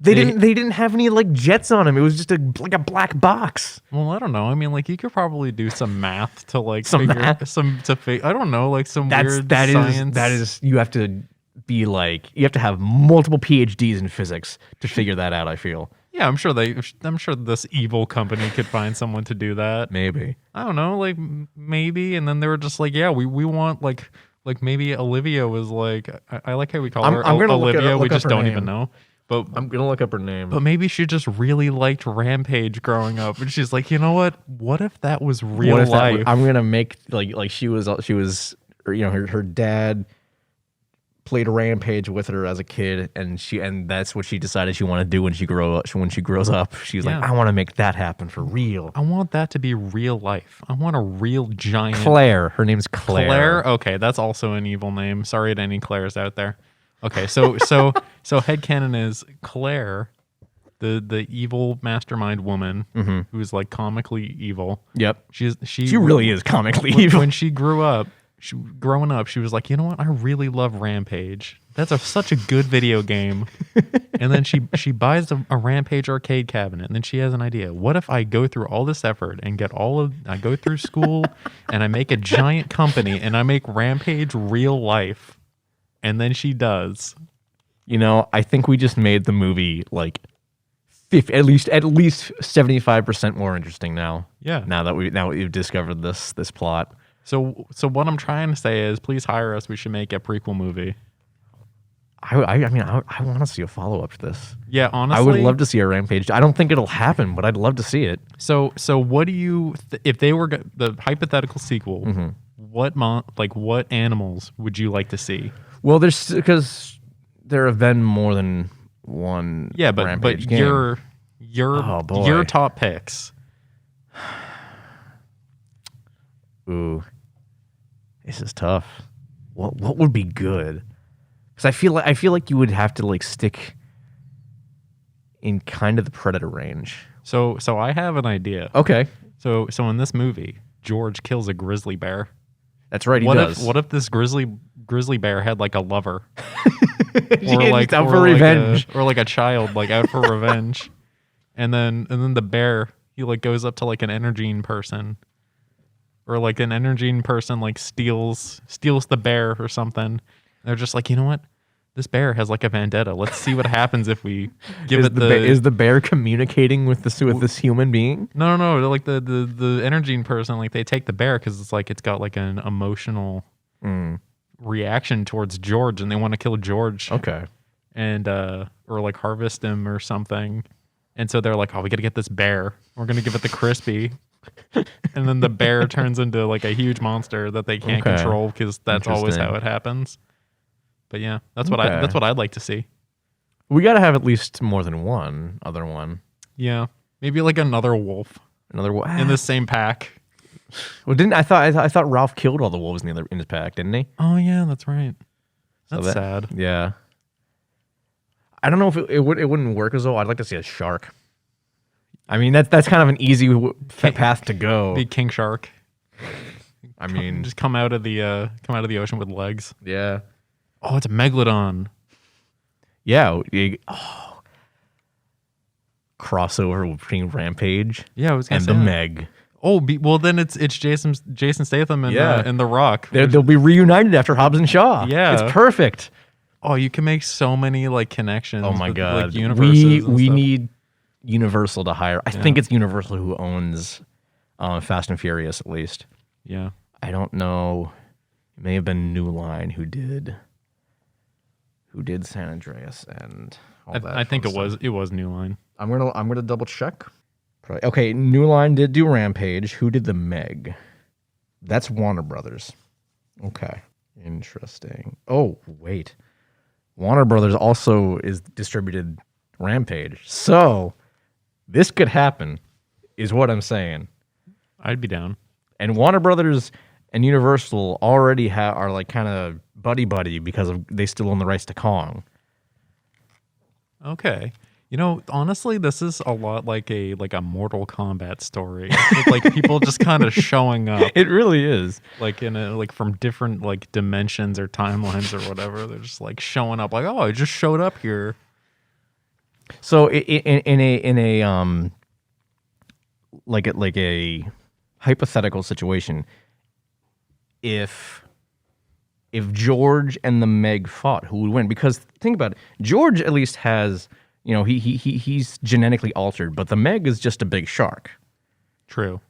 they didn't have any like jets on them. It was just like a black box. Well, I don't know. I mean, like you could probably do some math to like I don't know, like some weird science. That is you have to have multiple PhDs in physics to figure that out, I feel. Yeah, I'm sure this evil company could find someone to do that. Maybe. I don't know, like maybe, and then they were just like, yeah, we want like maybe Olivia was like, I like how we call her Olivia. We just don't even know. But I'm gonna look up her name. But maybe she just really liked Rampage growing up, and she's like, you know what? What if that was real life? I'm gonna make like she was her dad played Rampage with her as a kid, and that's what she decided she wanted to do when she grows up. She's like, I want to make that happen for real. I want that to be real life. I want a real giant Claire. Her name's Claire. Claire. Okay, that's also an evil name. Sorry to any Claires out there. Okay, so headcanon is Claire, the evil mastermind woman who's like comically evil. Yep. She really is comically evil. When she grew up, growing up, she was like, you know what? I really love Rampage. That's such a good video game. And then she buys a Rampage arcade cabinet, and then she has an idea. What if I go through all this effort and I go through school and I make a giant company and I make Rampage real life? And then she does. I think we just made the movie like at least 75% more interesting now. Yeah. Now that we've discovered this plot. So what I'm trying to say is, please hire us. We should make a prequel movie. I mean, I want to see a follow up to this. Yeah, honestly, I would love to see a Rampage. I don't think it'll happen, but I'd love to see it. So what do you if they were the hypothetical sequel? What animals would you like to see? Well, because there have been more than one. Yeah, but Rampage game. your top picks. Ooh, this is tough. What would be good? Because I feel like you would have to like stick in kind of the Predator range. So I have an idea. Okay. So in this movie, George kills a grizzly bear. That's right. He does. What if this grizzly bear had like a lover, or like out for revenge, or like a child like out for revenge, and then the bear he like goes up to like an Energine person, or like an Energine person like steals the bear or something. And they're just like, you know what? This bear has like a vendetta. Let's see what happens if we give it the. Is the bear communicating with this human being? No. Like the Energine person, like they take the bear because it's like it's got like an emotional reaction towards George, and they want to kill George. Okay. And or like harvest him or something. And so they're like, oh, we got to get this bear. We're gonna give it the crispy. And then the bear turns into like a huge monster that they can't control because that's always how it happens. But yeah, that's what I'd like to see. We got to have at least more than one other one. Yeah, maybe like another wolf. Another wolf in the same pack. Well, I thought Ralph killed all the wolves in his pack, didn't he? Oh yeah, that's right. That's sad. Yeah. I don't know if it wouldn't work as well. I'd like to see a shark. I mean, that's kind of an easy path to go. Be king shark. I mean, just come out of the ocean with legs. Yeah. Oh, it's a megalodon. Yeah. Crossover between Rampage Yeah, I was gonna and say the that. Meg. Oh, well then it's Jason Statham and The Rock. They'll be reunited after Hobbs and Shaw. Yeah. It's perfect. Oh, you can make so many like connections. Oh my with, God. like universes. We and stuff. need Universal to hire. I think it's Universal who owns Fast and Furious, at least. Yeah. I don't know. It may have been New Line who did San Andreas and all that. I think fun it was New Line. I'm gonna double check. Probably. Okay, New Line did do Rampage. Who did the Meg? That's Warner Brothers. Okay, interesting. Oh wait, Warner Brothers also is distributed Rampage. So this could happen, is what I'm saying. I'd be down. And Warner Brothers and Universal already are like kind of buddy because they still own the rights to Kong. Okay. You know, honestly, this is a lot like a Mortal Kombat story. With, like people just kind of showing up. It really is. Like from different like dimensions or timelines or whatever. They're just like showing up like, oh, I just showed up here. So in a like a hypothetical situation, if George and the Meg fought, who would win? Because think about it, George at least has, you know, he's genetically altered, but the Meg is just a big shark. True.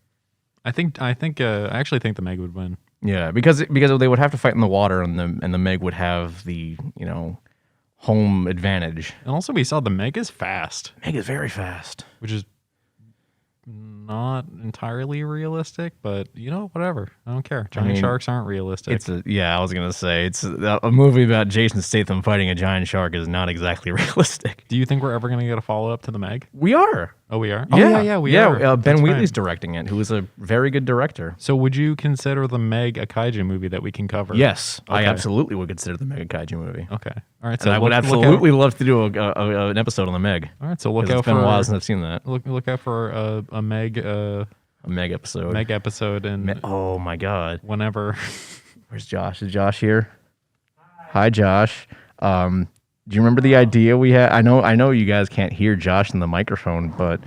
I actually think the Meg would win. Yeah, because they would have to fight in the water, and the Meg would have the, you know, home advantage. And also we saw the Meg is fast. Meg is very fast, which is not entirely realistic, but you know, whatever. I don't care. Giant sharks aren't realistic. I was gonna say it's a movie about Jason Statham fighting a giant shark is not exactly realistic. Do you think we're ever gonna get a follow up to the Meg? We are. Oh, we are. We are. Ben Wheatley's directing it, who is a very good director. So, would you consider the Meg a kaiju movie that we can cover? Yes, okay. I absolutely would consider the Meg a kaiju movie. Okay, all right. So and I would absolutely love to do an episode on the Meg. All right, so look out for. It's been a while since I've seen that. Look out for a Meg. A Meg episode. Meg episode, and oh my God, whenever. Where's Josh? Is Josh here? Hi, Josh. Do you remember the idea we had? I know you guys can't hear Josh in the microphone, but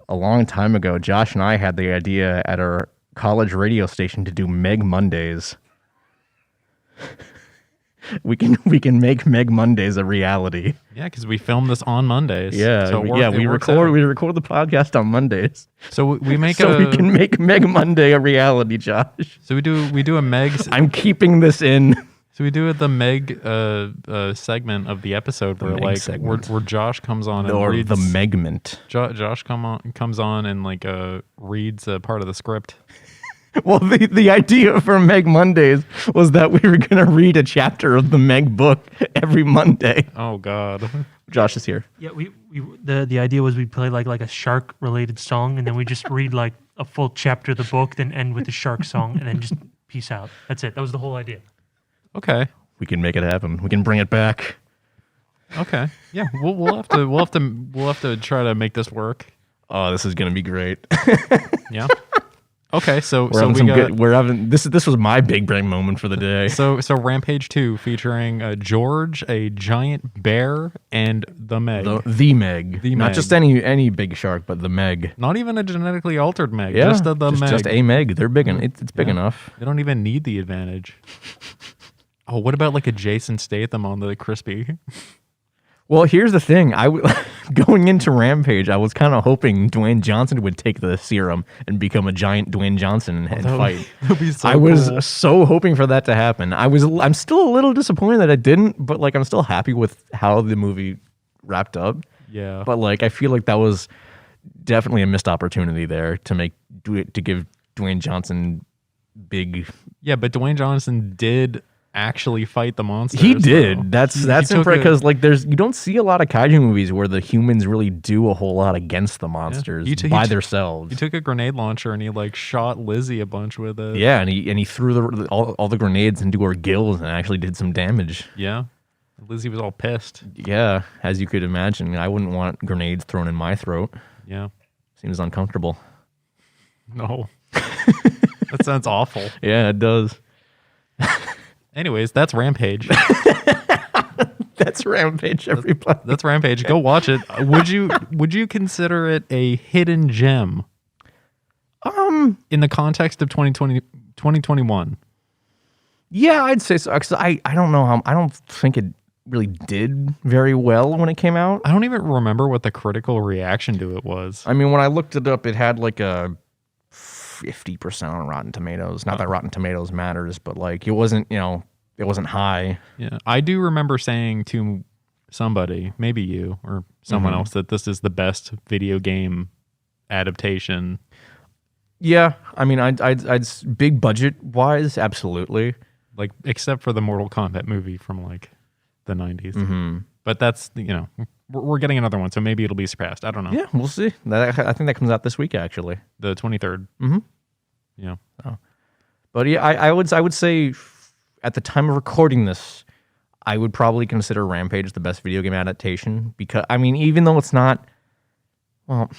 a long time ago, Josh and I had the idea at our college radio station to do Meg Mondays. we can make Meg Mondays a reality. Yeah, because we filmed this on Mondays. Yeah, so we record the podcast on Mondays. So we make we can make Meg Monday a reality, Josh. So we do a Meg. I'm keeping this in. So we do the Meg segment of the episode where Josh comes on and reads the Megment. Josh comes on and like reads a part of the script. Well, the idea for Meg Mondays was that we were going to read a chapter of the Meg book every Monday. Oh God. Josh is here. Yeah, the idea was we play like a shark related song, and then we just read like a full chapter of the book, then end with the shark song, and then just peace out. That's it. That was the whole idea. Okay. We can make it happen. We can bring it back. Okay. Yeah, we'll have to try to make this work. Oh, this is going to be great. Yeah. Okay, so this was my big brain moment for the day. So Rampage 2 featuring George, a giant bear, and the Meg. The Meg. Not just any big shark, but the Meg. Not even a genetically altered Meg. Yeah, just the Meg. Just a Meg. They're big. It's big enough. They don't even need the advantage. Oh, what about like a Jason Statham on the crispy? Well, here's the thing. Going into Rampage, I was kind of hoping Dwayne Johnson would take the serum and become a giant Dwayne Johnson and fight. That'd be so I cool. was so hoping for that to happen. I'm still a little disappointed that it didn't, but like I'm still happy with how the movie wrapped up. Yeah. But like I feel like that was definitely a missed opportunity there to give Dwayne Johnson big. Yeah, but Dwayne Johnson did actually fight the monsters. He did. That's impressive because like you don't see a lot of kaiju movies where the humans really do a whole lot against the monsters by themselves. He took a grenade launcher and he like shot Lizzie a bunch with it. Yeah, and he threw all the grenades into her gills and actually did some damage. Yeah. Lizzie was all pissed. Yeah, as you could imagine. I wouldn't want grenades thrown in my throat. Yeah. Seems uncomfortable. No. That sounds awful. Yeah, it does. Anyways, that's Rampage. That's Rampage, everybody. That's Rampage. Go watch it. Would you consider it a hidden gem? In the context of 2021. Yeah, I'd say so. 'Cause I don't know how. I don't think it really did very well when it came out. I don't even remember what the critical reaction to it was. I mean, when I looked it up, it had like a 50% on Rotten Tomatoes. Not that Rotten Tomatoes matters, but like it wasn't, it wasn't high. Yeah, I do remember saying to somebody, maybe you or someone else, that this is the best video game adaptation. Yeah, I mean, I'd big budget wise, absolutely. Like, except for the Mortal Kombat movie from like the 90s. But that's, we're getting another one, so maybe it'll be surpassed. I don't know. Yeah, we'll see. I think that comes out this week, actually. The 23rd. Yeah. Oh. But yeah, I would say at the time of recording this, I would probably consider Rampage the best video game adaptation because, I mean, even though it's not, well,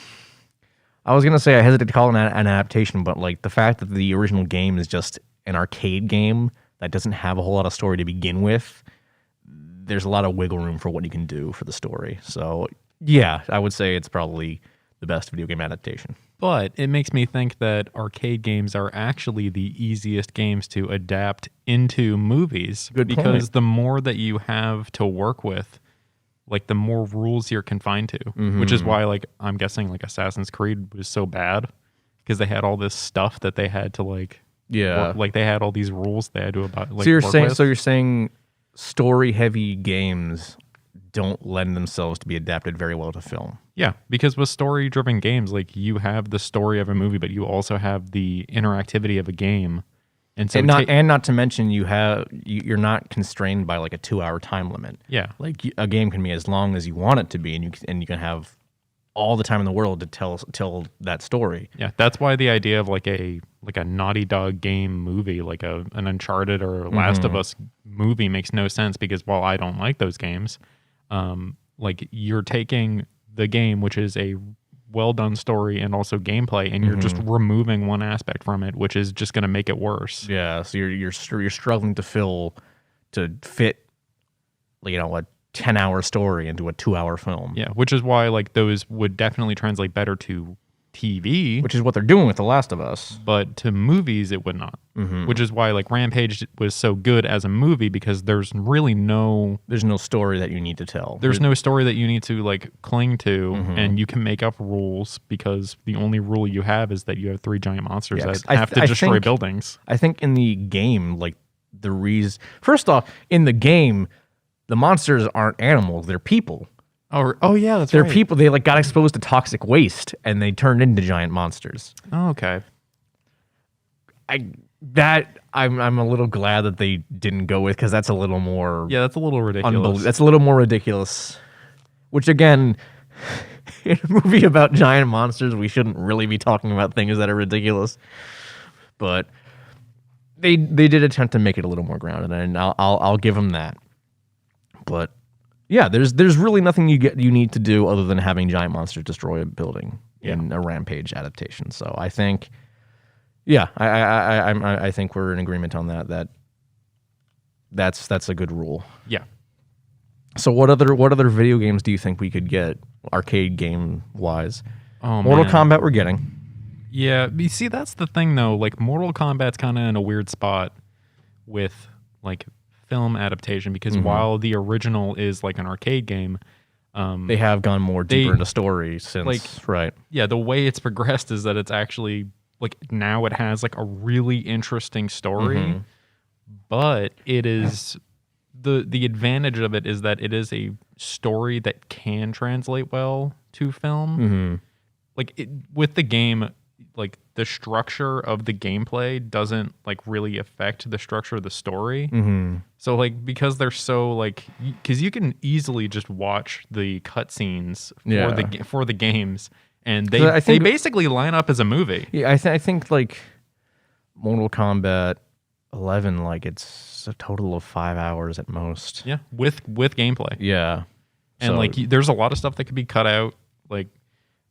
I was going to say I hesitate to call it an adaptation, but like the fact that the original game is just an arcade game that doesn't have a whole lot of story to begin with, there's a lot of wiggle room for what you can do for the story. So yeah, I would say it's probably the best video game adaptation. But it makes me think that arcade games are actually the easiest games to adapt into movies. Good point. Because the more that you have to work with, like the more rules you're confined to, which is why, like, I'm guessing like Assassin's Creed was so bad because they had all this stuff that they had to like, like they had all these rules they had to about. Like, so you're saying story heavy games don't lend themselves to be adapted very well to film. Yeah, because with story driven games, like you have the story of a movie, but you also have the interactivity of a game. And so not to mention you're not constrained by like a 2-hour time limit. Yeah, like a game can be as long as you want it to be, and you can have all the time in the world to tell that story. Yeah, that's why the idea of like a Naughty Dog game movie, like an Uncharted or Last of Us movie, makes no sense because while I don't like those games, like you're taking the game, which is a well done story and also gameplay, and you're just removing one aspect from it, which is just going to make it worse. Yeah, so you're struggling to fit, a 10-hour story into a 2-hour film. Yeah, which is why like those would definitely translate better to TV, which is what they're doing with The Last of Us. But to movies, it would not. Which is why like Rampage was so good as a movie because there's no story that you need to tell. There's no story that you need to like cling to, and you can make up rules because the only rule you have is that you have 3 giant monsters that have to destroy buildings. I think in the game, like the reason, first off, in the game, the monsters aren't animals; they're people. Oh yeah, they're people. They like got exposed to toxic waste and they turned into giant monsters. Oh, okay. I'm a little glad that they didn't go with because that's a little more. Yeah, that's a little ridiculous. That's a little more ridiculous. Which again, in a movie about giant monsters, we shouldn't really be talking about things that are ridiculous. But they did attempt to make it a little more grounded, and I'll give them that. But yeah, there's really nothing you need to do other than having giant monsters destroy a building in a Rampage adaptation. So I think, I think we're in agreement on that. That's a good rule. Yeah. So what other video games do you think we could get arcade game wise? Oh, Mortal Kombat we're getting. Yeah, you see that's the thing though. Like Mortal Kombat's kind of in a weird spot with like film adaptation because while the original is like an arcade game, they have gone more deeper into story since, like, right? Yeah, the way it's progressed is that it's actually like now it has like a really interesting story, but it is the advantage of it is that it is a story that can translate well to film. Like with the game, like the structure of the gameplay doesn't like really affect the structure of the story. So like because they're so like because you can easily just watch the cutscenes for the games and they basically line up as a movie. Yeah, I think like Mortal Kombat 11, like it's a total of 5 hours at most. Yeah, with gameplay. Yeah, and like there's a lot of stuff that could be cut out. Like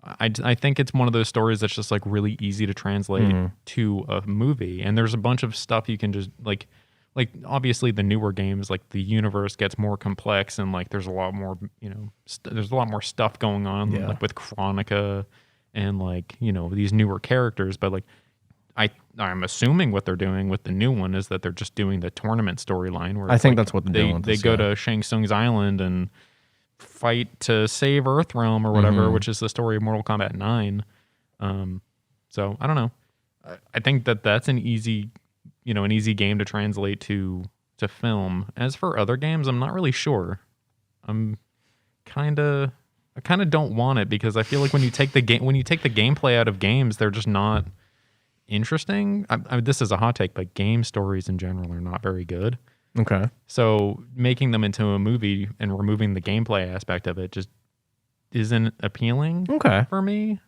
I think it's one of those stories that's just like really easy to translate to a movie, and there's a bunch of stuff you can just like like obviously the newer games, like the universe gets more complex and like there's a lot more, there's a lot more stuff going on, like with Chronica and like, these newer characters. But like I'm assuming what they're doing with the new one is that they're just doing the tournament storyline where I think that's what they're doing. They go to Shang Tsung's island and fight to save Earthrealm or whatever, which is the story of Mortal Kombat 9. So I don't know. I think that's an easy game to translate to film. As for other games, I'm not really sure. I kind of don't want it because I feel like when you take the gameplay out of games, they're just not interesting. This is a hot take, but game stories in general are not very good. Okay. So making them into a movie and removing the gameplay aspect of it just isn't appealing for me.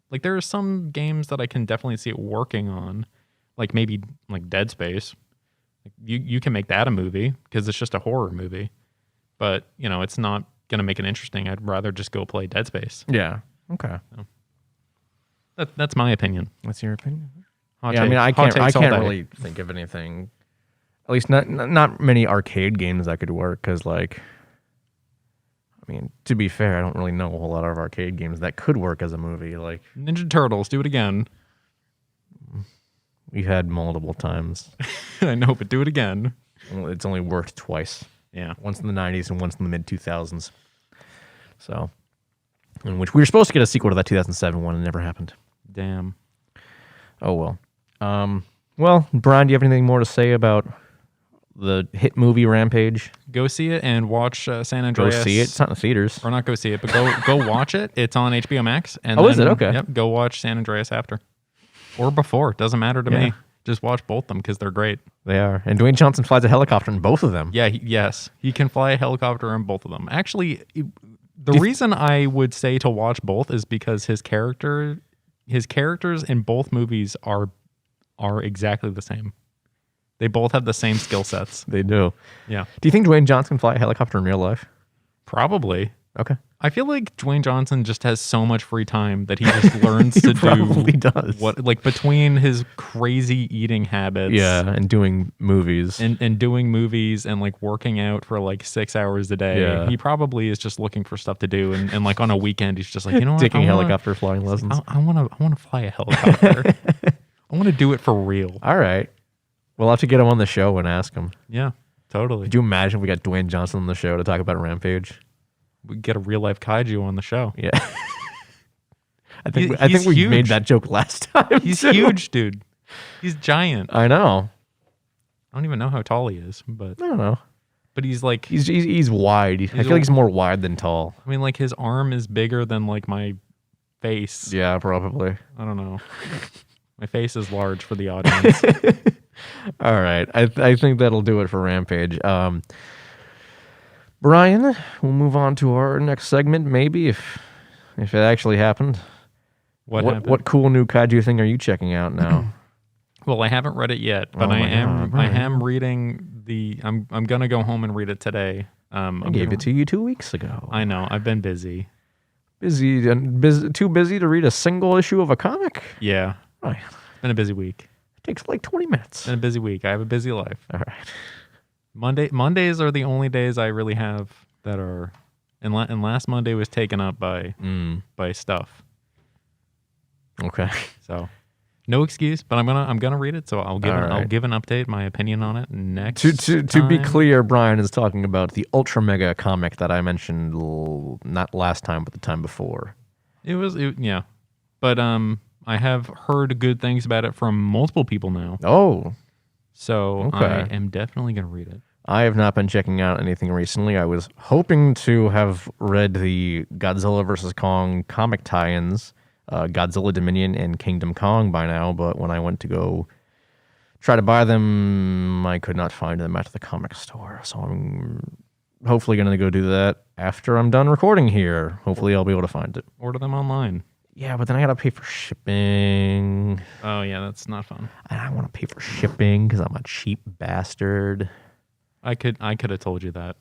Like there are some games that I can definitely see it working on, like maybe like Dead Space. You can make that a movie because it's just a horror movie, but it's not going to make it interesting. I'd rather just go play Dead Space. Yeah. Okay. So that's my opinion. What's your opinion? Hot yeah, take. I Hot can't takes all day. really think of anything. At least not many arcade games that could work because to be fair, I don't really know a whole lot of arcade games that could work as a movie. Like Ninja Turtles, do it again. We've had multiple times. I know, but do it again. Well, it's only worked twice. Yeah. Once in the 90s and once in the mid-2000s. So, in which we were supposed to get a sequel to that 2007 one and it never happened. Damn. Oh, well. Well, Brian, do you have anything more to say about the hit movie Rampage? Go see it and watch San Andreas. Go see it. It's not in the theaters. Or not go see it, but go watch it. It's on HBO Max. And is it? Okay. Yep. Go watch San Andreas after. Or before. Doesn't matter to me. Just watch both of them because they're great. They are. And Dwayne Johnson flies a helicopter in both of them. Yeah, yes. He can fly a helicopter in both of them. Actually, the reason I would say to watch both is because his characters in both movies are exactly the same. They both have the same skill sets. They do. Yeah. Do you think Dwayne Johnson can fly a helicopter in real life? Probably. Okay. I feel like Dwayne Johnson just has so much free time that he just learns to does. What, like between his crazy eating habits. Yeah, and doing movies. And doing movies and like working out for like 6 hours a day. Yeah. He probably is just looking for stuff to do. And like on a weekend, he's just like, what? Taking helicopter flying lessons. I want to fly a helicopter. I want to do it for real. All right. We'll have to get him on the show and ask him. Yeah, totally. Could you imagine if we got Dwayne Johnson on the show to talk about Rampage? We get a real life kaiju on the show. Yeah. I think we huge. made that joke last time. He's huge, dude. He's giant. I know. I don't even know how tall he is, but I don't know. But he's like he's wide. I feel like he's more wide than tall. I mean, like his arm is bigger than like my face. Yeah, probably. I don't know. My face is large for the audience. All right. I think that'll do it for Rampage. Brian, we'll move on to our next segment, maybe, if it actually happened. What happened? What cool new kaiju thing are you checking out now? Well, I haven't read it yet, but I am reading I'm gonna go home and read it today. I gave it to you 2 weeks ago. I know. I've been busy. Too busy to read a single issue of a comic? Yeah. Oh, it's been a busy week. It takes like 20 minutes. It's been a busy week. I have a busy life. All right. Mondays are the only days I really have that are, and last Monday was taken up by stuff. Okay. So, no excuse, but I'm gonna read it. So I'll give an update, my opinion on it next. To be clear, Brian is talking about the Ultra Mega comic that I mentioned not last time, but the time before. Yeah, but I have heard good things about it from multiple people now. Oh. So okay. I am definitely going to read it. I have not been checking out anything recently. I was hoping to have read the Godzilla vs. Kong comic tie-ins, Godzilla Dominion and Kingdom Kong by now, but when I went to go try to buy them, I could not find them at the comic store. So I'm hopefully going to go do that after I'm done recording here. Hopefully I'll be able to find it. Order them online. Yeah, but then I got to pay for shipping. Oh, yeah, that's not fun. I don't want to pay for shipping because I'm a cheap bastard. I could have told you that.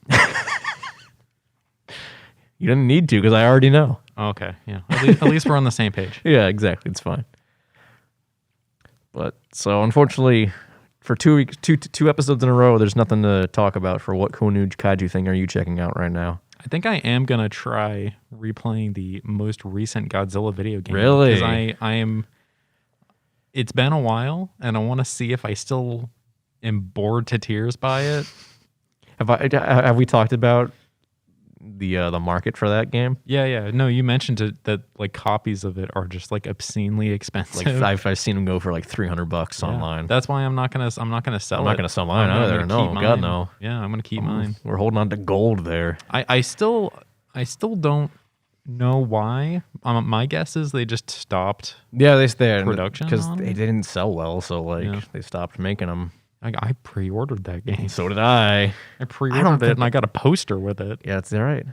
You didn't need to because I already know. Okay, yeah. At least we're on the same page. Yeah, exactly. It's fine. But so unfortunately, for 2 weeks, two episodes in a row, there's nothing to talk about. For what cool new kaiju thing are you checking out right now? I think I am gonna try replaying the most recent Godzilla video game. Really? Because I am. It's been a while, and I want to see if I still am bored to tears by it. Have we talked about the market for that game? Yeah. No, you mentioned it, that like copies of it are just like obscenely expensive. Like I've seen them go for like $300 online. That's why I'm not gonna sell. I'm not gonna it. sell mine I'm either. gonna No, keep mine. God no. Yeah, I'm gonna keep mine. We're holding on to gold there. I still don't know why. My guess is they just stopped. Yeah, they production because on they didn't sell well, so Yeah. they stopped making them. I pre-ordered that game. So did I. I pre-ordered it, and I got a poster with it. Yeah, that's all right.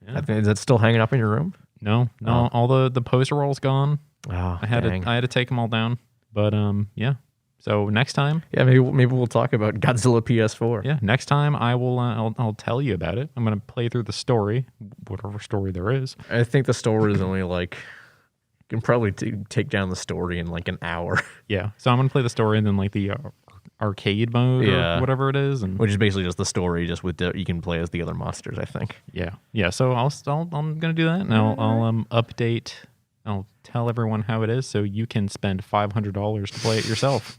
Yeah. Is that still hanging up in your room? No, Oh. all the poster roll's gone. Oh, I had to take them all down. But yeah. So next time, Yeah, maybe we'll talk about Godzilla PS4. yeah, next time I will. I'll tell you about it. I'm gonna play through the story, whatever story there is. I think the story is only like you can probably take down the story in like an hour, Yeah. So I'm gonna play the story and then like the arcade mode Yeah. or whatever it is, and which is basically just the story, just with you can play as the other monsters. I think. yeah. So I'm gonna do that, and I'll update. I'll tell everyone how it is, so you can spend $500 to play it yourself.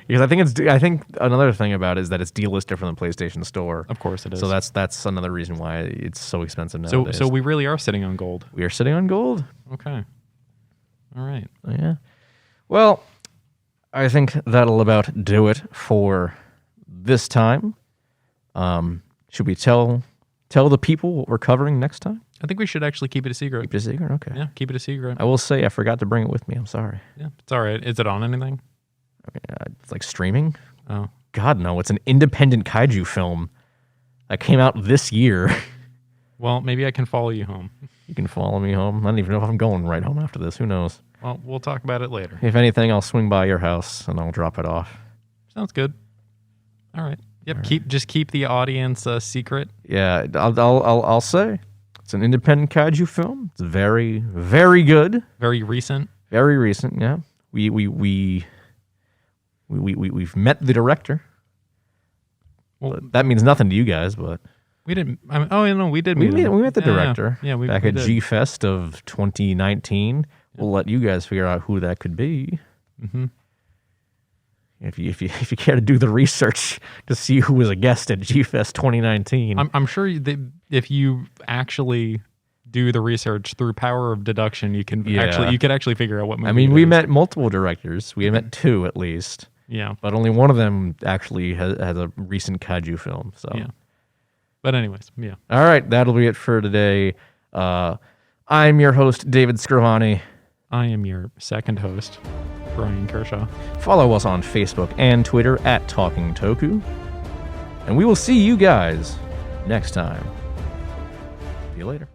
Because I think another thing about it is that it's delisted from the PlayStation Store. Of course it is. So that's another reason why it's so expensive nowadays. So we really are sitting on gold. we are sitting on gold. Okay. All right. Yeah. Well, I think that'll about do it for this time. Should we tell the people what we're covering next time? I think we should actually keep it a secret. Keep it a secret? Okay. Yeah, keep it a secret. I will say I forgot to bring it with me. I'm sorry. Yeah, it's all right. Is it on anything? It's like streaming? Oh. God, no. It's an independent kaiju film that came out this year. Well, maybe I can follow you home. You can follow me home. I don't even know if I'm going right home after this. Who knows? Well, we'll talk about it later. If anything, I'll swing by your house and I'll drop it off. Sounds good. All right. Yep. Just keep the audience secret. Yeah, I'll say it's an independent kaiju film. It's very, very good. Very recent. Very recent. Yeah, we've met the director. Well, That means nothing to you guys, but we didn't. We did. we meet him. met the director. Yeah, we back we at did. G Fest of 2019. We'll let you guys figure out who that could be. Mm-hmm. If you care to do the research to see who was a guest at G Fest 2019. I'm sure if you actually do the research through power of deduction, you can actually figure out what movie. I mean, it we is. met multiple directors. We met two at least. Yeah. But only one of them actually has a recent kaiju film. So Yeah. But anyways, yeah. All right, that'll be it for today. I'm your host, David Scrivani. I am your second host, Brian Kershaw. Follow us on Facebook and Twitter at Talking Toku. And we will see you guys next time. See you later.